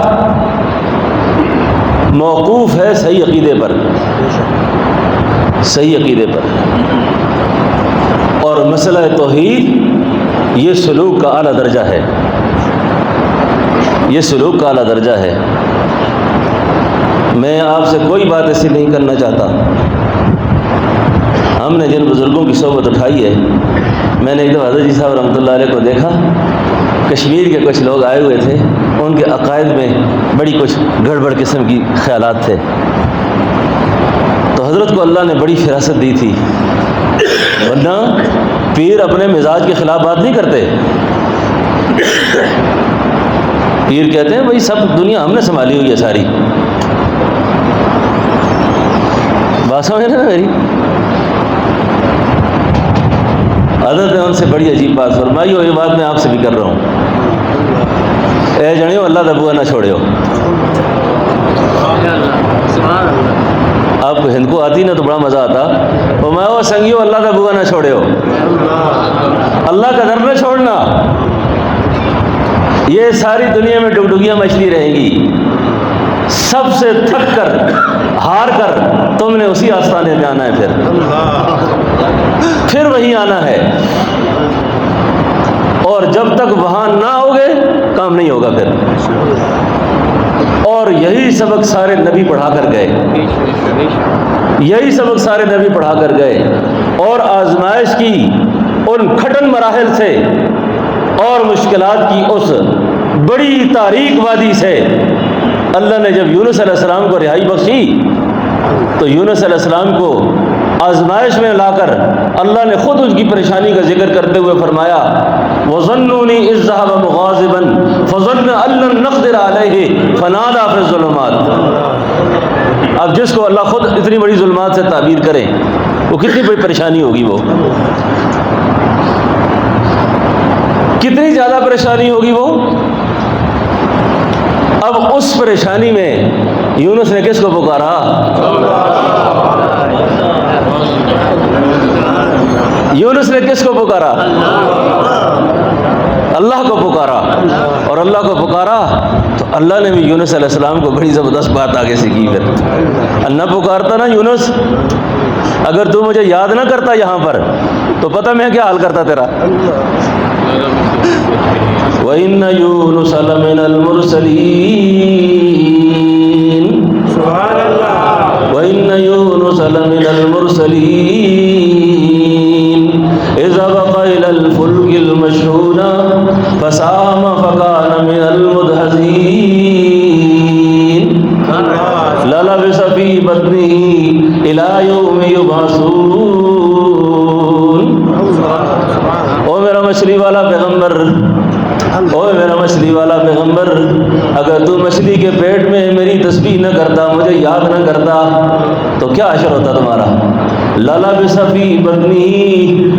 موقوف ہے صحیح عقیدے پر, صحیح عقیدے پر. اور مسئلہ توحید یہ سلوک کا اعلیٰ درجہ ہے, یہ سلوک کا اعلیٰ درجہ ہے. میں آپ سے کوئی بات ایسی نہیں کرنا چاہتا. ہم نے جن بزرگوں کی صحبت اٹھائی ہے, میں نے ایک دفعہ حضرت جی صاحب رحمۃ اللہ علیہ کو دیکھا, کشمیر کے کچھ لوگ آئے ہوئے تھے, ان کے عقائد میں بڑی کچھ گڑبڑ قسم کی خیالات تھے. تو حضرت کو اللہ نے بڑی فراست دی تھی, ورنہ پیر اپنے مزاج کے خلاف بات نہیں کرتے. پیر کہتے ہیں بھائی سب دنیا ہم نے سنبھالی ہوئی ہے ساری. بات سمجھ رہے نا میری؟ حضرت نے ان سے بڑی عجیب بات فرمائی, اور یہ بات میں آپ سے بھی کر رہا ہوں. اے جنیو اللہ دا بوا نہ چھوڑیو. آپ کو ہند کو آتی نا تو بڑا مزہ آتا, اور میں وہ سنگیو اللہ دا بوا نہ چھوڑیو, اللہ کا در نہ چھوڑنا. یہ ساری دنیا میں ڈگڈگیاں مچھلی رہیں گی, سب سے تھک کر ہار کر تم نے اسی آستانے میں آنا ہے, پھر وہیں آنا ہے. اور جب تک وہاں نہ ہوگے کام نہیں ہوگا پھر. اور یہی سبق سارے نبی پڑھا کر گئے, یہی سبق سارے نبی پڑھا کر گئے. اور آزمائش کی ان کھٹن مراحل سے اور مشکلات کی اس بڑی تاریک وادی سے اللہ نے جب یونس علیہ السلام کو رہائی بخشی, تو یونس علیہ السلام کو آزمائش میں لا کر اللہ نے خود اس کی پریشانی کا ذکر کرتے ہوئے فرمایا, وَظَنُّونِي إِذْ ذَهَبَ مُغَاضِبًا فَظَنَّ أَن لَّن نَّقْدِرَ عَلَيْهِ فَنَادَىٰ فِي الظُّلُمَاتِ. اب جس کو اللہ خود اتنی بڑی ظلمات سے تعبیر کرے, وہ کتنی بڑی پریشانی ہوگی, وہ کتنی زیادہ پریشانی ہوگی وہ. اب اس پریشانی میں یونس نے کس کو پکارا؟ یونس نے کس کو پکارا؟ اللہ کو پکارا. اور اللہ کو پکارا تو اللہ نے بھی یونس علیہ السلام کو بڑی زبردست بات آگے سے کی. پھر اللہ پکارتا نا یونس, اگر تو مجھے یاد نہ کرتا یہاں پر تو پتہ میں کیا حال کرتا تیرا. وَإِنَّ يُونُسَ لَمِنَ الْمُرْسَلِينَ. سبحان اللہ. وَإِنَّ يُونُسَ لَمِنَ الْمُرْسَلِينَ إِذْ أَبَقَ إِلَى الْفُلْكِ الْمَشْحُونَ فَسَاهَمَ فَكَانَ مِنَ الْمُدْحَضِينَ لَلَبِثَ فِي بَطْنِهِ إِلَى يَوْمِ يُبْعَثُونَ. او میرا مچھلی والا پیغمبر, اوے میرا مچھلی والا پیغمبر، اگر تو مچھلی کے پیٹ میں میری تسبیح نہ کرتا، مجھے یاد نہ کرتا، تو کیا حشر ہوتا تمہارا؟ لَلَبِثَ فِي بَطْنِهِ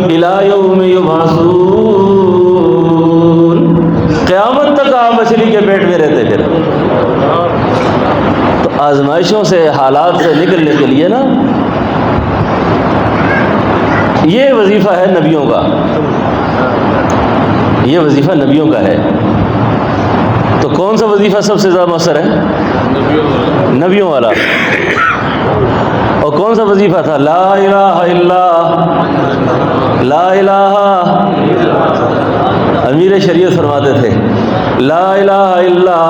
إِلَىٰ يَوْمِ يُبْعَثُونَ، قیامت تک آپ مچھلی کے پیٹ میں رہتے پھر۔ تو آزمائشوں سے، حالات سے نکلنے کے لیے نا، یہ وظیفہ ہے نبیوں کا، یہ وظیفہ نبیوں کا ہے۔ تو کون سا وظیفہ سب سے زیادہ مؤثر ہے؟ نبیوں والا۔ اور کون سا وظیفہ تھا؟ لا الہ الا، لا الہ، امیر شریعت فرماتے تھے لا الہ الا،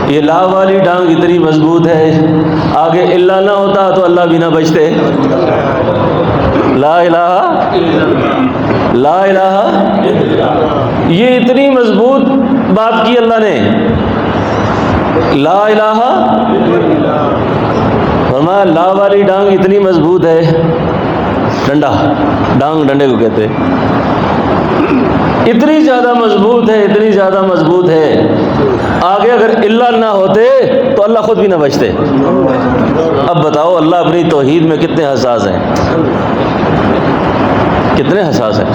یہ لا والی ڈانگ اتنی مضبوط ہے، آگے اللہ نہ ہوتا تو اللہ بھی نہ بچتے۔ لا الہ، لا الہ، یہ اتنی مضبوط بات کی اللہ نے، لا الہ، فرمایا لا والی ڈانگ اتنی مضبوط ہے، ڈنڈا، ڈانگ ڈنڈے کو کہتے ہیں، اتنی زیادہ مضبوط ہے، اتنی زیادہ مضبوط ہے، آگے اگر اللہ نہ ہوتے تو اللہ خود بھی نہ بچتے۔ اب بتاؤ اللہ اپنی توحید میں کتنے حساس ہیں، کتنے حساس ہیں۔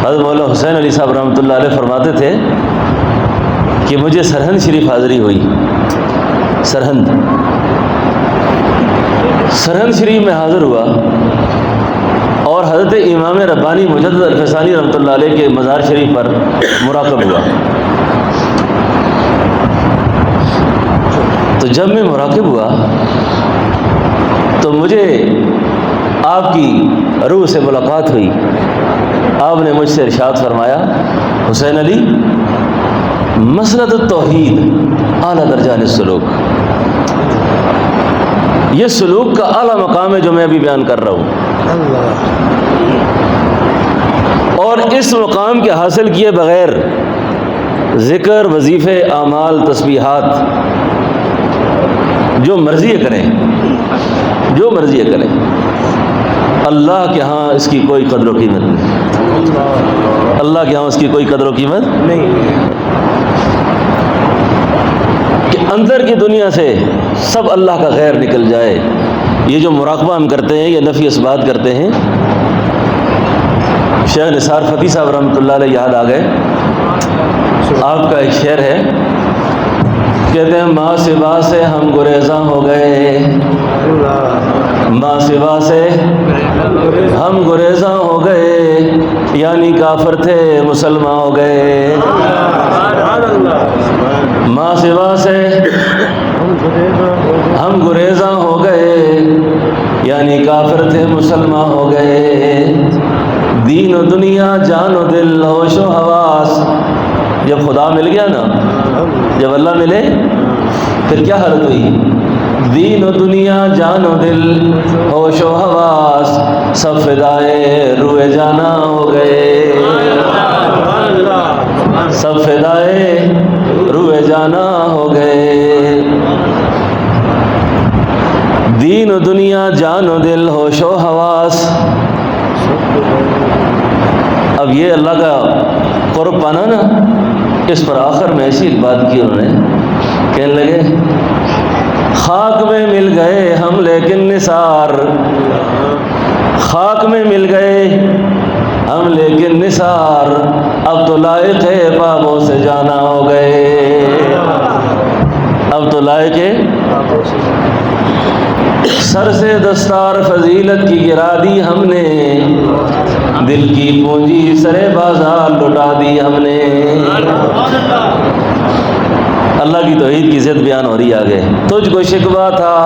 حضرت مولانا حسین علی صاحب رحمۃ اللہ علیہ فرماتے تھے کہ مجھے سرہند شریف حاضری ہوئی، سرہند شریف میں حاضر ہوا، اور حضرت امام ربانی مجدد الفسانی رحمۃ اللہ علیہ کے مزار شریف پر مراقب ہوا۔ تو جب میں مراقب ہوا تو مجھے آپ کی روح سے ملاقات ہوئی۔ آپ نے مجھ سے ارشاد فرمایا، حسین علی، مسلط التوحید اعلیٰ درجان السلوک، یہ سلوک کا اعلیٰ مقام ہے جو میں ابھی بیان کر رہا ہوں، اور اس مقام کے حاصل کیے بغیر ذکر، وظیفے، اعمال، تسبیحات جو مرضی کریں، جو مرضی کریں، اللہ کے ہاں اس کی کوئی قدر و قیمت نہیں، اللہ کے ہاں اس کی کوئی قدر و قیمت نہیں، کہ اندر کی دنیا سے سب اللہ کا غیر نکل جائے۔ یہ جو مراقبہ ہم کرتے ہیں، یہ نفی اثبات کرتے ہیں۔ شیخ نثار فتیح صاحب رحمۃ اللہ علیہ یاد آ گئے، آپ کا ایک شعر ہے، کہتے ہیں ماں سوا سے ہم گریزاں ہو گئے، ماں سوا سے ہم گریزاں ہو گئے، یعنی کافر تھے مسلمان ہو گئے۔ ماں سوا سے ہم گریزاں ہو گئے، یعنی کافر تھے مسلمان ہو گئے۔ دین و دنیا، جان و دل، ہوش و حواس، جب خدا مل گیا نا، جب اللہ ملے پھر کیا حالت ہوئی؟ دین و دنیا، جان و دل، ہوش و حواس، سب فدائے روئے جانا ہو گئے، سب فدائے روئے جانا ہو گئے۔ دین و دنیا، جان و دل، ہوش و حواس۔ اب یہ اللہ کا قرب پانا نا، اس پر آخر میں ایسی بات کی انہوں نے، کہنے لگے خاک میں مل گئے ہم لیکن نثار، خاک میں مل گئے ہم لیکن نثار، اب تو لائق ہے بابوں سے جانا ہو گئے، اب تو لائق ہے سر سے دستار فضیلت کی گرا دی ہم نے، دل کی پونجی سرے بازار لٹا دی ہم نے۔ اللہ کی توحید کی عزت بیان ہو رہی آگے۔ تجھ کو شکوہ تھا،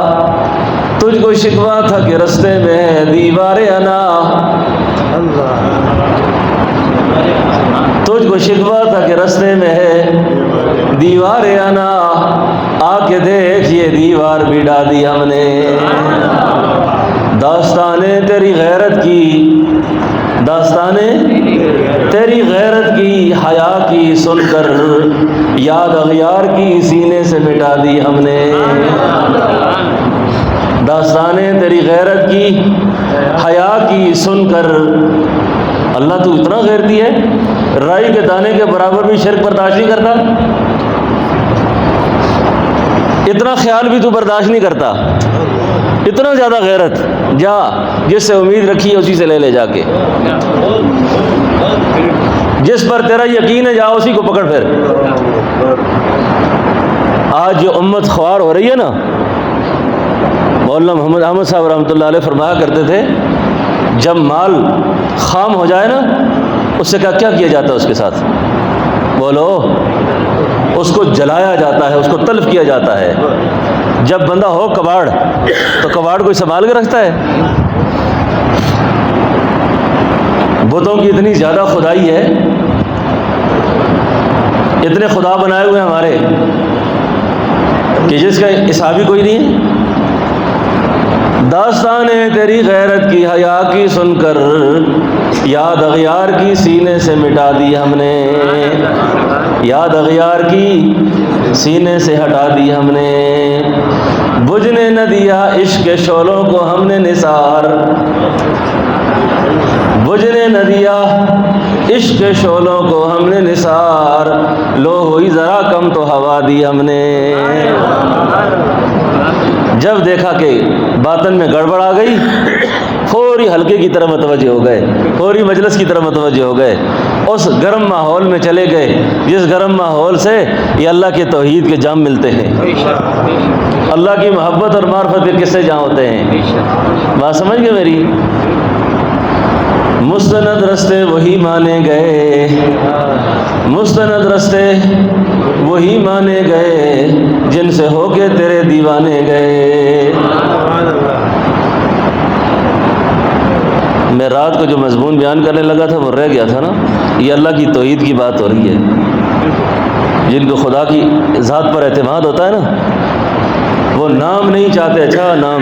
تجھ کو شکوہ تھا کہ رستے میں ہے دیوار انا، تجھ کو شکوہ تھا کہ رستے میں ہے دیوار انا، آ کے دیکھ یہ دیوار بھی ڈالی ہم نے۔ داستانیں تیری غیرت کی، داستانیں تیری غیرت کی، حیا کی سن کر یاد اغیار کی سینے سے مٹا دی ہم نے۔ داستانیں تیری غیرت کی، حیا کی سن کر، اللہ تو اتنا غیرتی ہے، رائی کے دانے کے برابر بھی شرک برداشت نہیں کرتا، اتنا خیال بھی تو برداشت نہیں کرتا، اتنا زیادہ غیرت، جا جس سے امید رکھی ہے اسی سے لے لے جا کے، جس پر تیرا یقین ہے جا اسی کو پکڑ پھر۔ آج جو امت خوار ہو رہی ہے نا، مولانا محمد احمد صاحب رحمۃ اللہ علیہ فرمایا کرتے تھے جب مال خام ہو جائے نا اس سے کیا کیا جاتا ہے اس کے ساتھ؟ بولو، اس کو جلایا جاتا ہے، اس کو تلف کیا جاتا ہے۔ جب بندہ ہو کباڑ تو کباڑ کوئی سنبھال کے رکھتا ہے؟ بتوں کی اتنی زیادہ خدائی ہے، اتنے خدا بنائے ہوئے ہمارے کہ جس کا حساب ہی کوئی نہیں ہے۔ داستان تیری غیرت کی حیا کی سن کر یاد اغیار کی سینے سے مٹا دی ہم نے، یاد اغیار کی سینے سے ہٹا دی ہم نے، بجھنے نہ دیا عشق کے شعلوں کو ہم نے نثار، بجھنے نہ دیا عشق کے شعلوں کو ہم نے نثار، لو ہوئی ذرا کم تو ہوا دی ہم نے۔ جب دیکھا کہ باطن میں گڑبڑ آ گئی فوری حلقے کی طرف متوجہ ہو گئے، فوری مجلس کی طرف متوجہ ہو گئے، اس گرم ماحول میں چلے گئے جس گرم ماحول سے یہ اللہ کے توحید کے جام ملتے ہیں، اللہ کی محبت اور معرفت کے قصے جہاں ہوتے ہیں۔ بات سمجھ گئے میری؟ مستند رستے وہی مانے گئے، مستند رستے وہی مانے گئے جن سے ہو کے تیرے دیوانے گئے۔ میں رات کو جو مضمون بیان کرنے لگا تھا وہ رہ گیا تھا نا، یہ اللہ کی توحید کی بات ہو رہی ہے۔ جن کو خدا کی ذات پر اعتماد ہوتا ہے نا، وہ نام نہیں چاہتے، اچھا نام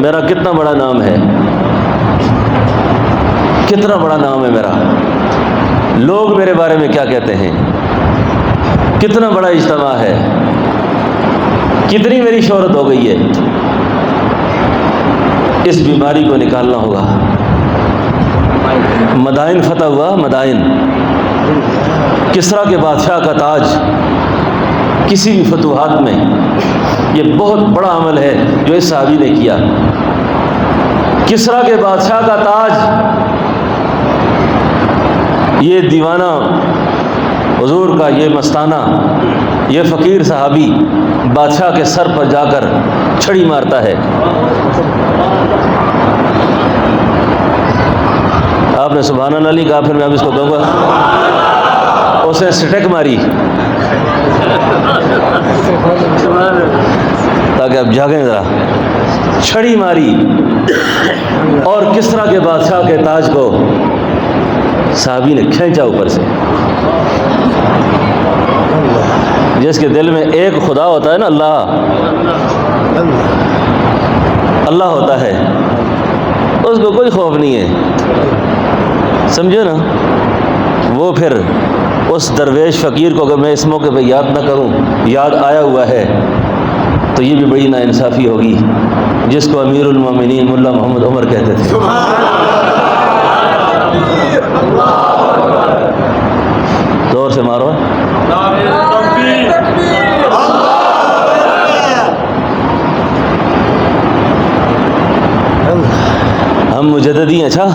میرا کتنا بڑا نام ہے، کتنا بڑا نام ہے میرا، لوگ میرے بارے میں کیا کہتے ہیں، کتنا بڑا اجتماع ہے، کتنی میری شہرت ہو گئی ہے۔ اس بیماری کو نکالنا ہوگا۔ مدائن فتح ہوا، مدائن کسریٰ کے بادشاہ کا تاج کسی بھی فتوحات میں، یہ بہت بڑا عمل ہے جو اس صحابی نے کیا۔ کسریٰ کے بادشاہ کا تاج، یہ دیوانہ حضور کا، یہ مستانہ، یہ فقیر صحابی بادشاہ کے سر پر جا کر چھڑی مارتا ہے۔ آپ نے سبحان اللہ نہیں کہا، پھر میں اب اس کو کہوں گا، اس نے سٹک ماری تاکہ آپ جاگیں ذرا، چھڑی ماری اور کسریٰ کے بادشاہ کے تاج کو صحابی نے کھینچا اوپر سے۔ جس کے دل میں ایک خدا ہوتا ہے نا، اللہ ہوتا ہے، اس کو کوئی خوف نہیں ہے، سمجھو نا۔ وہ پھر اس درویش فقیر کو اگر میں اس موقع پہ یاد نہ کروں، یاد آیا ہوا ہے تو یہ بھی بڑی ناانصافی ہوگی، جس کو امیر المومنین ملا محمد عمر کہتے تھے۔ زور سے مارو۔ ہم مجددی ہیں، اچھا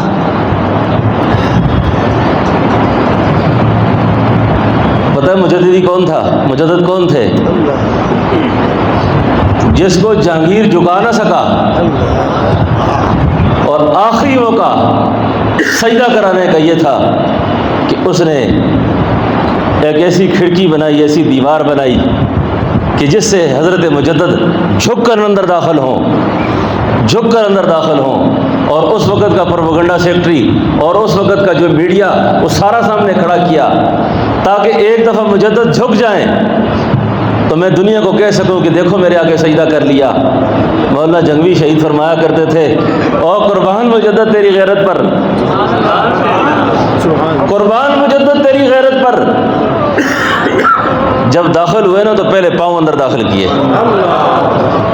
پتہ ہے مجددی کون تھا؟ مجدد کون تھے؟ جس کو جہانگیر جھکا نہ سکا اور آخری موقع سجدہ کرانے کا یہ تھا کہ اس نے ایک ایسی کھڑکی بنائی، ایسی دیوار بنائی کہ جس سے حضرت مجدد جھک کر اندر داخل ہوں، جھک کر اندر داخل ہوں، اور اس وقت کا پروپیگنڈا سیکٹری اور اس وقت کا جو میڈیا وہ سارا سامنے کھڑا کیا تاکہ ایک دفعہ مجدد جھک جائیں تو میں دنیا کو کہہ سکوں کہ دیکھو میرے آگے سجدہ کر لیا۔ مولانا جنگوی شہید فرمایا کرتے تھے، او قربان مجدد تیری غیرت پر، قربان مجدد تیری غیرت پر، جب داخل ہوئے نا تو پہلے پاؤں اندر داخل کیے،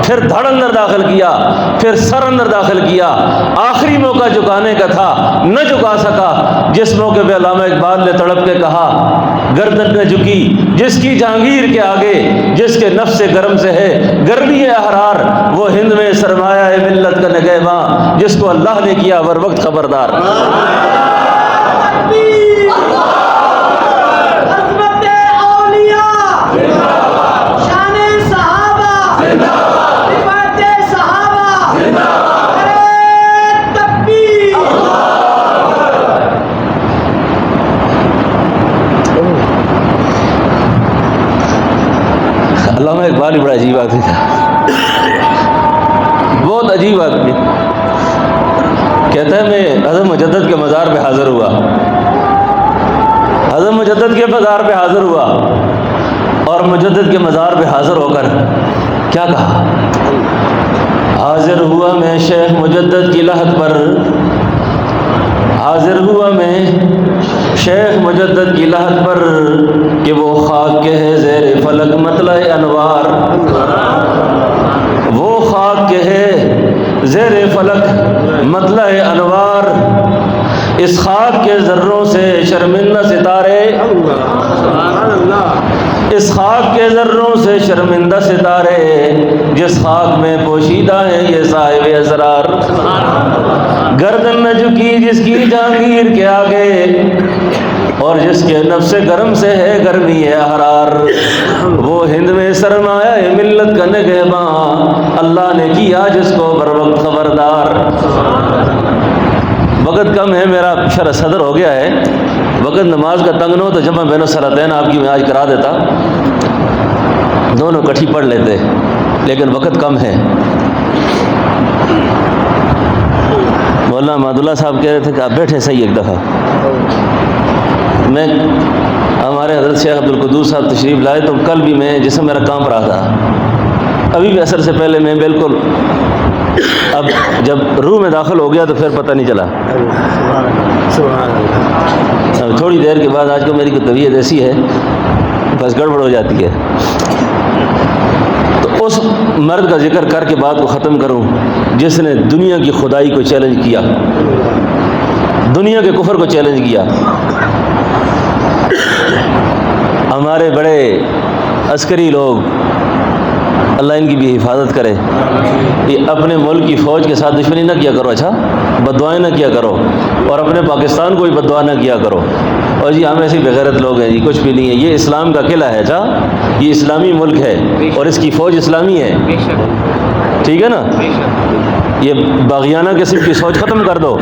پھر دھڑ اندر داخل کیا، پھر سر اندر داخل کیا، آخری موقع جھکانے کا تھا نہ جھکا سکا، جس موقع پہ علامہ اقبال نے تڑپ کے کہا گردن نہ جھکی جس کی جہانگیر کے آگے، جس کے نفس گرم سے ہے گرمی احرار، وہ ہند میں سرمایہ ملت کا نگہباں، جس کو اللہ نے کیا بر وقت خبردار۔ علامہ اقبال بڑا عجیب آدمی تھا، بہت عجیب آدمی۔ کہتا ہے میں حضرت مجدد کے مزار پہ حاضر ہوا، حضرت مجدد کے مزار پہ حاضر ہوا، اور مجدد کے مزار پہ حاضر ہو کر کیا کہا؟ حاضر ہوا میں شیخ مجدد کی لحد پر، حاضر ہوا میں شیخ مجدد کی لحد پر، کہ وہ خاک کے ہے زیر فلک مطلع انوار، وہ خاک کے ہے زیر فلک مطلع انوار، اس خاک کے ذروں سے شرمندہ ستارے، اس خاک کے ذروں سے شرمندہ ستارے، جس خاک میں پوشیدہ ہے یہ صاحب اسرار، گردن نہ جھکی جس کی جہانگیر کے آگے، اور جس کے نفس گرم سے ہے گرمی احرار، وہ ہند میں سرمایہ ملت کا نگہباں، اللہ نے کیا جس کو بر وقت خبردار۔ وقت کم ہے، میرا شرح صدر ہو گیا ہے، وقت نماز کا تنگ نہ ہو تو جمع بین الصلاتین آپ کی میں آج کرا دیتا، دونوں کٹھی پڑھ لیتے، لیکن وقت کم ہے۔ مولانا محمد اللہ صاحب کہہ رہے تھے کہ آپ بیٹھے صحیح ایک دفعہ، میں ہمارے حضرت شیخ عبدالقدوس صاحب تشریف لائے تو کل بھی میں جسم میرا کانپ رہا تھا، ابھی بھی عصر سے پہلے میں بالکل، اب جب روح میں داخل ہو گیا تو پھر پتہ نہیں چلا، اب تھوڑی دیر کے بعد آج کل میری کوئی طبیعت ایسی ہے بس گڑبڑ ہو جاتی ہے، تو اس مرد کا ذکر کر کے بات کو ختم کروں جس نے دنیا کی خدائی کو چیلنج کیا، دنیا کے کفر کو چیلنج کیا۔ ہمارے بڑے عسکری لوگ، اللہ ان کی بھی حفاظت کرے، یہ اپنے ملک کی فوج کے ساتھ دشمنی نہ کیا کرو، اچھا بددعائیں نہ کیا کرو، اور اپنے پاکستان کو بھی بددعا نہ کیا کرو، اور جی ہم ایسے بغیرت لوگ ہیں جی، کچھ بھی نہیں ہے، یہ اسلام کا قلعہ ہے، اچھا یہ اسلامی ملک ہے اور اس کی فوج اسلامی ہے، ٹھیک ہے نا، یہ باغیانہ قسم کی سوچ ختم کر دو،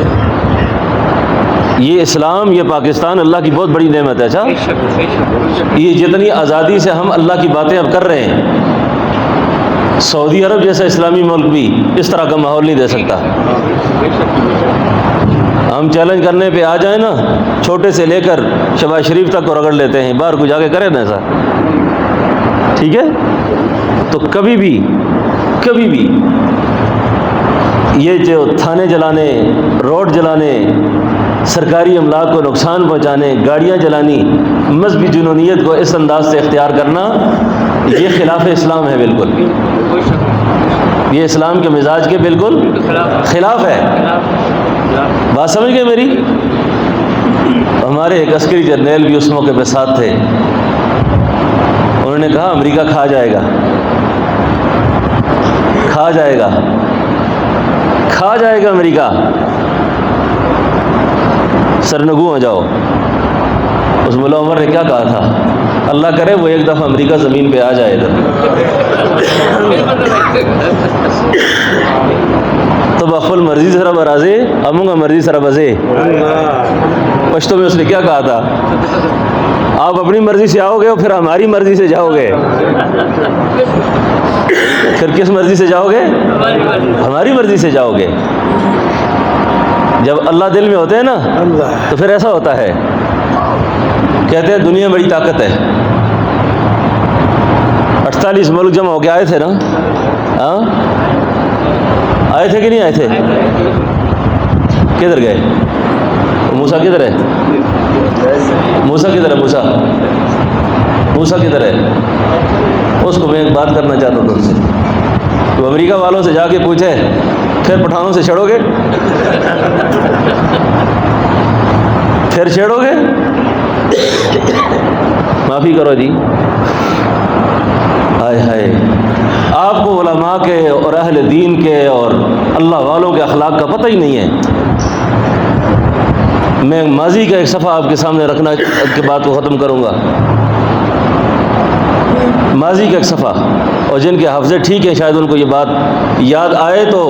یہ اسلام، یہ پاکستان اللہ کی بہت بڑی نعمت ہے، اچھا یہ جتنی آزادی سے ہم اللہ کی باتیں اب کر رہے ہیں، سعودی عرب جیسا اسلامی ملک بھی اس طرح کا ماحول نہیں دے سکتا۔ ہم چیلنج کرنے پہ آ جائیں نا، چھوٹے سے لے کر شہباز شریف تک کو رگڑ لیتے ہیں، باہر کو جا کے کریں نا ایسا، ٹھیک ہے، تو کبھی بھی یہ جو تھانے جلانے، روڈ جلانے، سرکاری املاک کو نقصان پہنچانے، گاڑیاں جلانی، مذہبی جنونیت کو اس انداز سے اختیار کرنا، یہ خلاف اسلام ہے، بالکل یہ اسلام کے مزاج کے بالکل خلاف ہے۔ بات سمجھ گئے میری؟ ہمارے ایک عسکری جرنیل بھی اس موقع پہ ساتھ تھے، انہوں نے کہا امریکہ کھا جائے گا، کھا جائے گا، کھا جائے گا امریکہ، سرنگو ہو جاؤ۔ اس ملا عمر نے کیا کہا تھا؟ اللہ کرے وہ ایک دفعہ امریکہ زمین پہ آ جائے ادھر، تو بخل مرضی سرا برازے امونگا مرضی سرا بزے، پشتو میں اس نے کیا کہا تھا؟ آپ اپنی مرضی سے آؤ گے اور پھر ہماری مرضی سے جاؤ گے، پھر کس مرضی سے جاؤ گے؟ ہماری مرضی سے جاؤ گے۔ جب اللہ دل میں ہوتے ہیں نا تو پھر ایسا ہوتا ہے، کہتے ہیں دنیا بڑی طاقت ہے۔ 48 ملک جمع ہو کے آئے تھے نا، ہاں آئے تھے کہ نہیں آئے تھے؟ کدھر گئے؟ موسیٰ کدھر ہے؟ موسیٰ کدھر ہے؟ موسیٰ موسیٰ کدھر ہے؟ اس کو میں ایک بات کرنا چاہتا ہوں تم سے، تو امریکہ والوں سے جا کے پوچھے پھر پٹھانوں سے چھڑو گے؟ پھر چھیڑو گے؟ معافی کرو جی، ہائے ہائے، آپ کو علماء کے اور اہل دین کے اور اللہ والوں کے اخلاق کا پتہ ہی نہیں ہے۔ میں ماضی کا ایک صفحہ آپ کے سامنے رکھنا کے بات کو ختم کروں گا، ماضی کا ایک صفحہ، اور جن کے حافظے ٹھیک ہیں شاید ان کو یہ بات یاد آئے، تو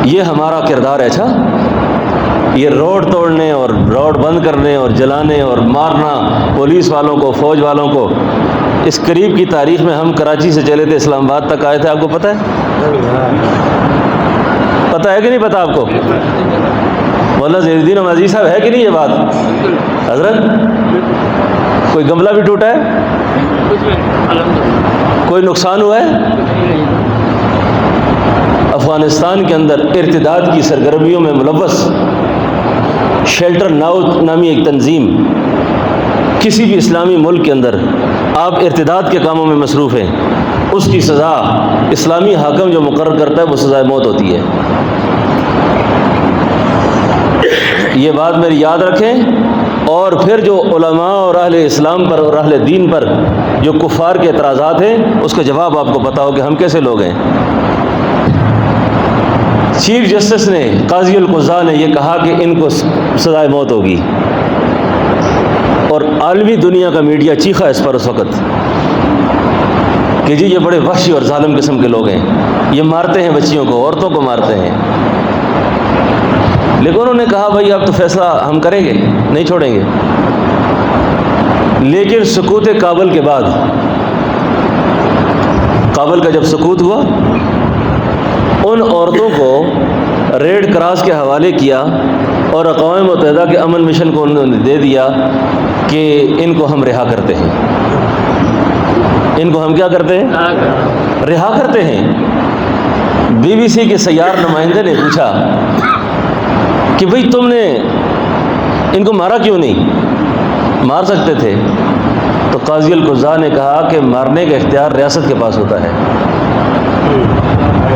یہ ہمارا کردار ہے۔ اچھا، یہ روڈ توڑنے اور روڈ بند کرنے اور جلانے اور مارنا پولیس والوں کو، فوج والوں کو، اس قریب کی تاریخ میں ہم کراچی سے چلے تھے، اسلام آباد تک آئے تھے، آپ کو پتہ ہے؟ پتہ ہے کہ نہیں پتہ آپ کو؟ مولانا ظہیر الدین عزیز صاحب، ہے کہ نہیں یہ بات؟ حضرت کوئی گملہ بھی ٹوٹا ہے؟ کوئی نقصان ہوا ہے؟ افغانستان کے اندر ارتداد کی سرگرمیوں میں ملوث شیلٹر ناؤ نامی ایک تنظیم، کسی بھی اسلامی ملک کے اندر آپ ارتداد کے کاموں میں مصروف ہیں، اس کی سزا اسلامی حاکم جو مقرر کرتا ہے وہ سزائے موت ہوتی ہے۔ یہ بات میری یاد رکھیں، اور پھر جو علماء اور اہل اسلام پر اور اہل دین پر جو کفار کے اعتراضات ہیں، اس کا جواب آپ کو پتہ ہو کہ ہم کیسے لوگ ہیں۔ چیف جسٹس نے، قاضی القضاء نے یہ کہا کہ ان کو سزائے موت ہوگی، اور عالمی دنیا کا میڈیا چیخا اس پر اس وقت کہ جی یہ بڑے وحشی اور ظالم قسم کے لوگ ہیں، یہ مارتے ہیں بچیوں کو، عورتوں کو مارتے ہیں۔ لیکن انہوں نے کہا بھائی اب تو فیصلہ ہم کریں گے، نہیں چھوڑیں گے۔ لیکن سکوت کابل کے بعد، کابل کا جب سکوت ہوا، ان عورتوں کو ریڈ کراس کے حوالے کیا اور اقوام متحدہ کے امن مشن کو انہوں نے دے دیا کہ ان کو ہم رہا کرتے ہیں، ان کو ہم کیا کرتے ہیں؟ رہا کرتے ہیں۔ بی بی سی کے سیار نمائندے نے پوچھا کہ بھئی تم نے ان کو مارا کیوں نہیں؟ مار سکتے تھے۔ تو قاضی القضاء نے کہا کہ مارنے کا اختیار ریاست کے پاس ہوتا ہے،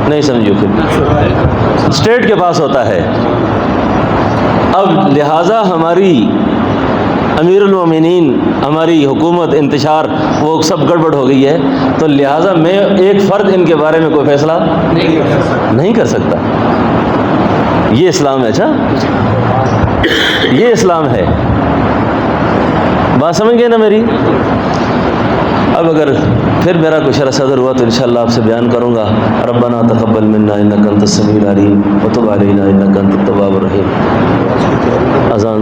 نہیں سمجھو، پھر اسٹیٹ کے پاس ہوتا ہے۔ اب لہٰذا ہماری امیر المومنین، ہماری حکومت، انتشار، وہ سب گڑبڑ ہو گئی ہے، تو لہٰذا میں ایک فرد ان کے بارے میں کوئی فیصلہ نہیں کر سکتا۔ یہ اسلام ہے۔ اچھا، یہ اسلام ہے۔ بات سمجھ گئے نا میری؟ اب اگر پھر میرا کوئی شرح صدر ہوا تو انشاءاللہ آپ سے بیان کروں گا۔ ربنا تقبل منا انک انت السمیع العلیم وتب علینا انک انت التواب الرحیم۔ اذان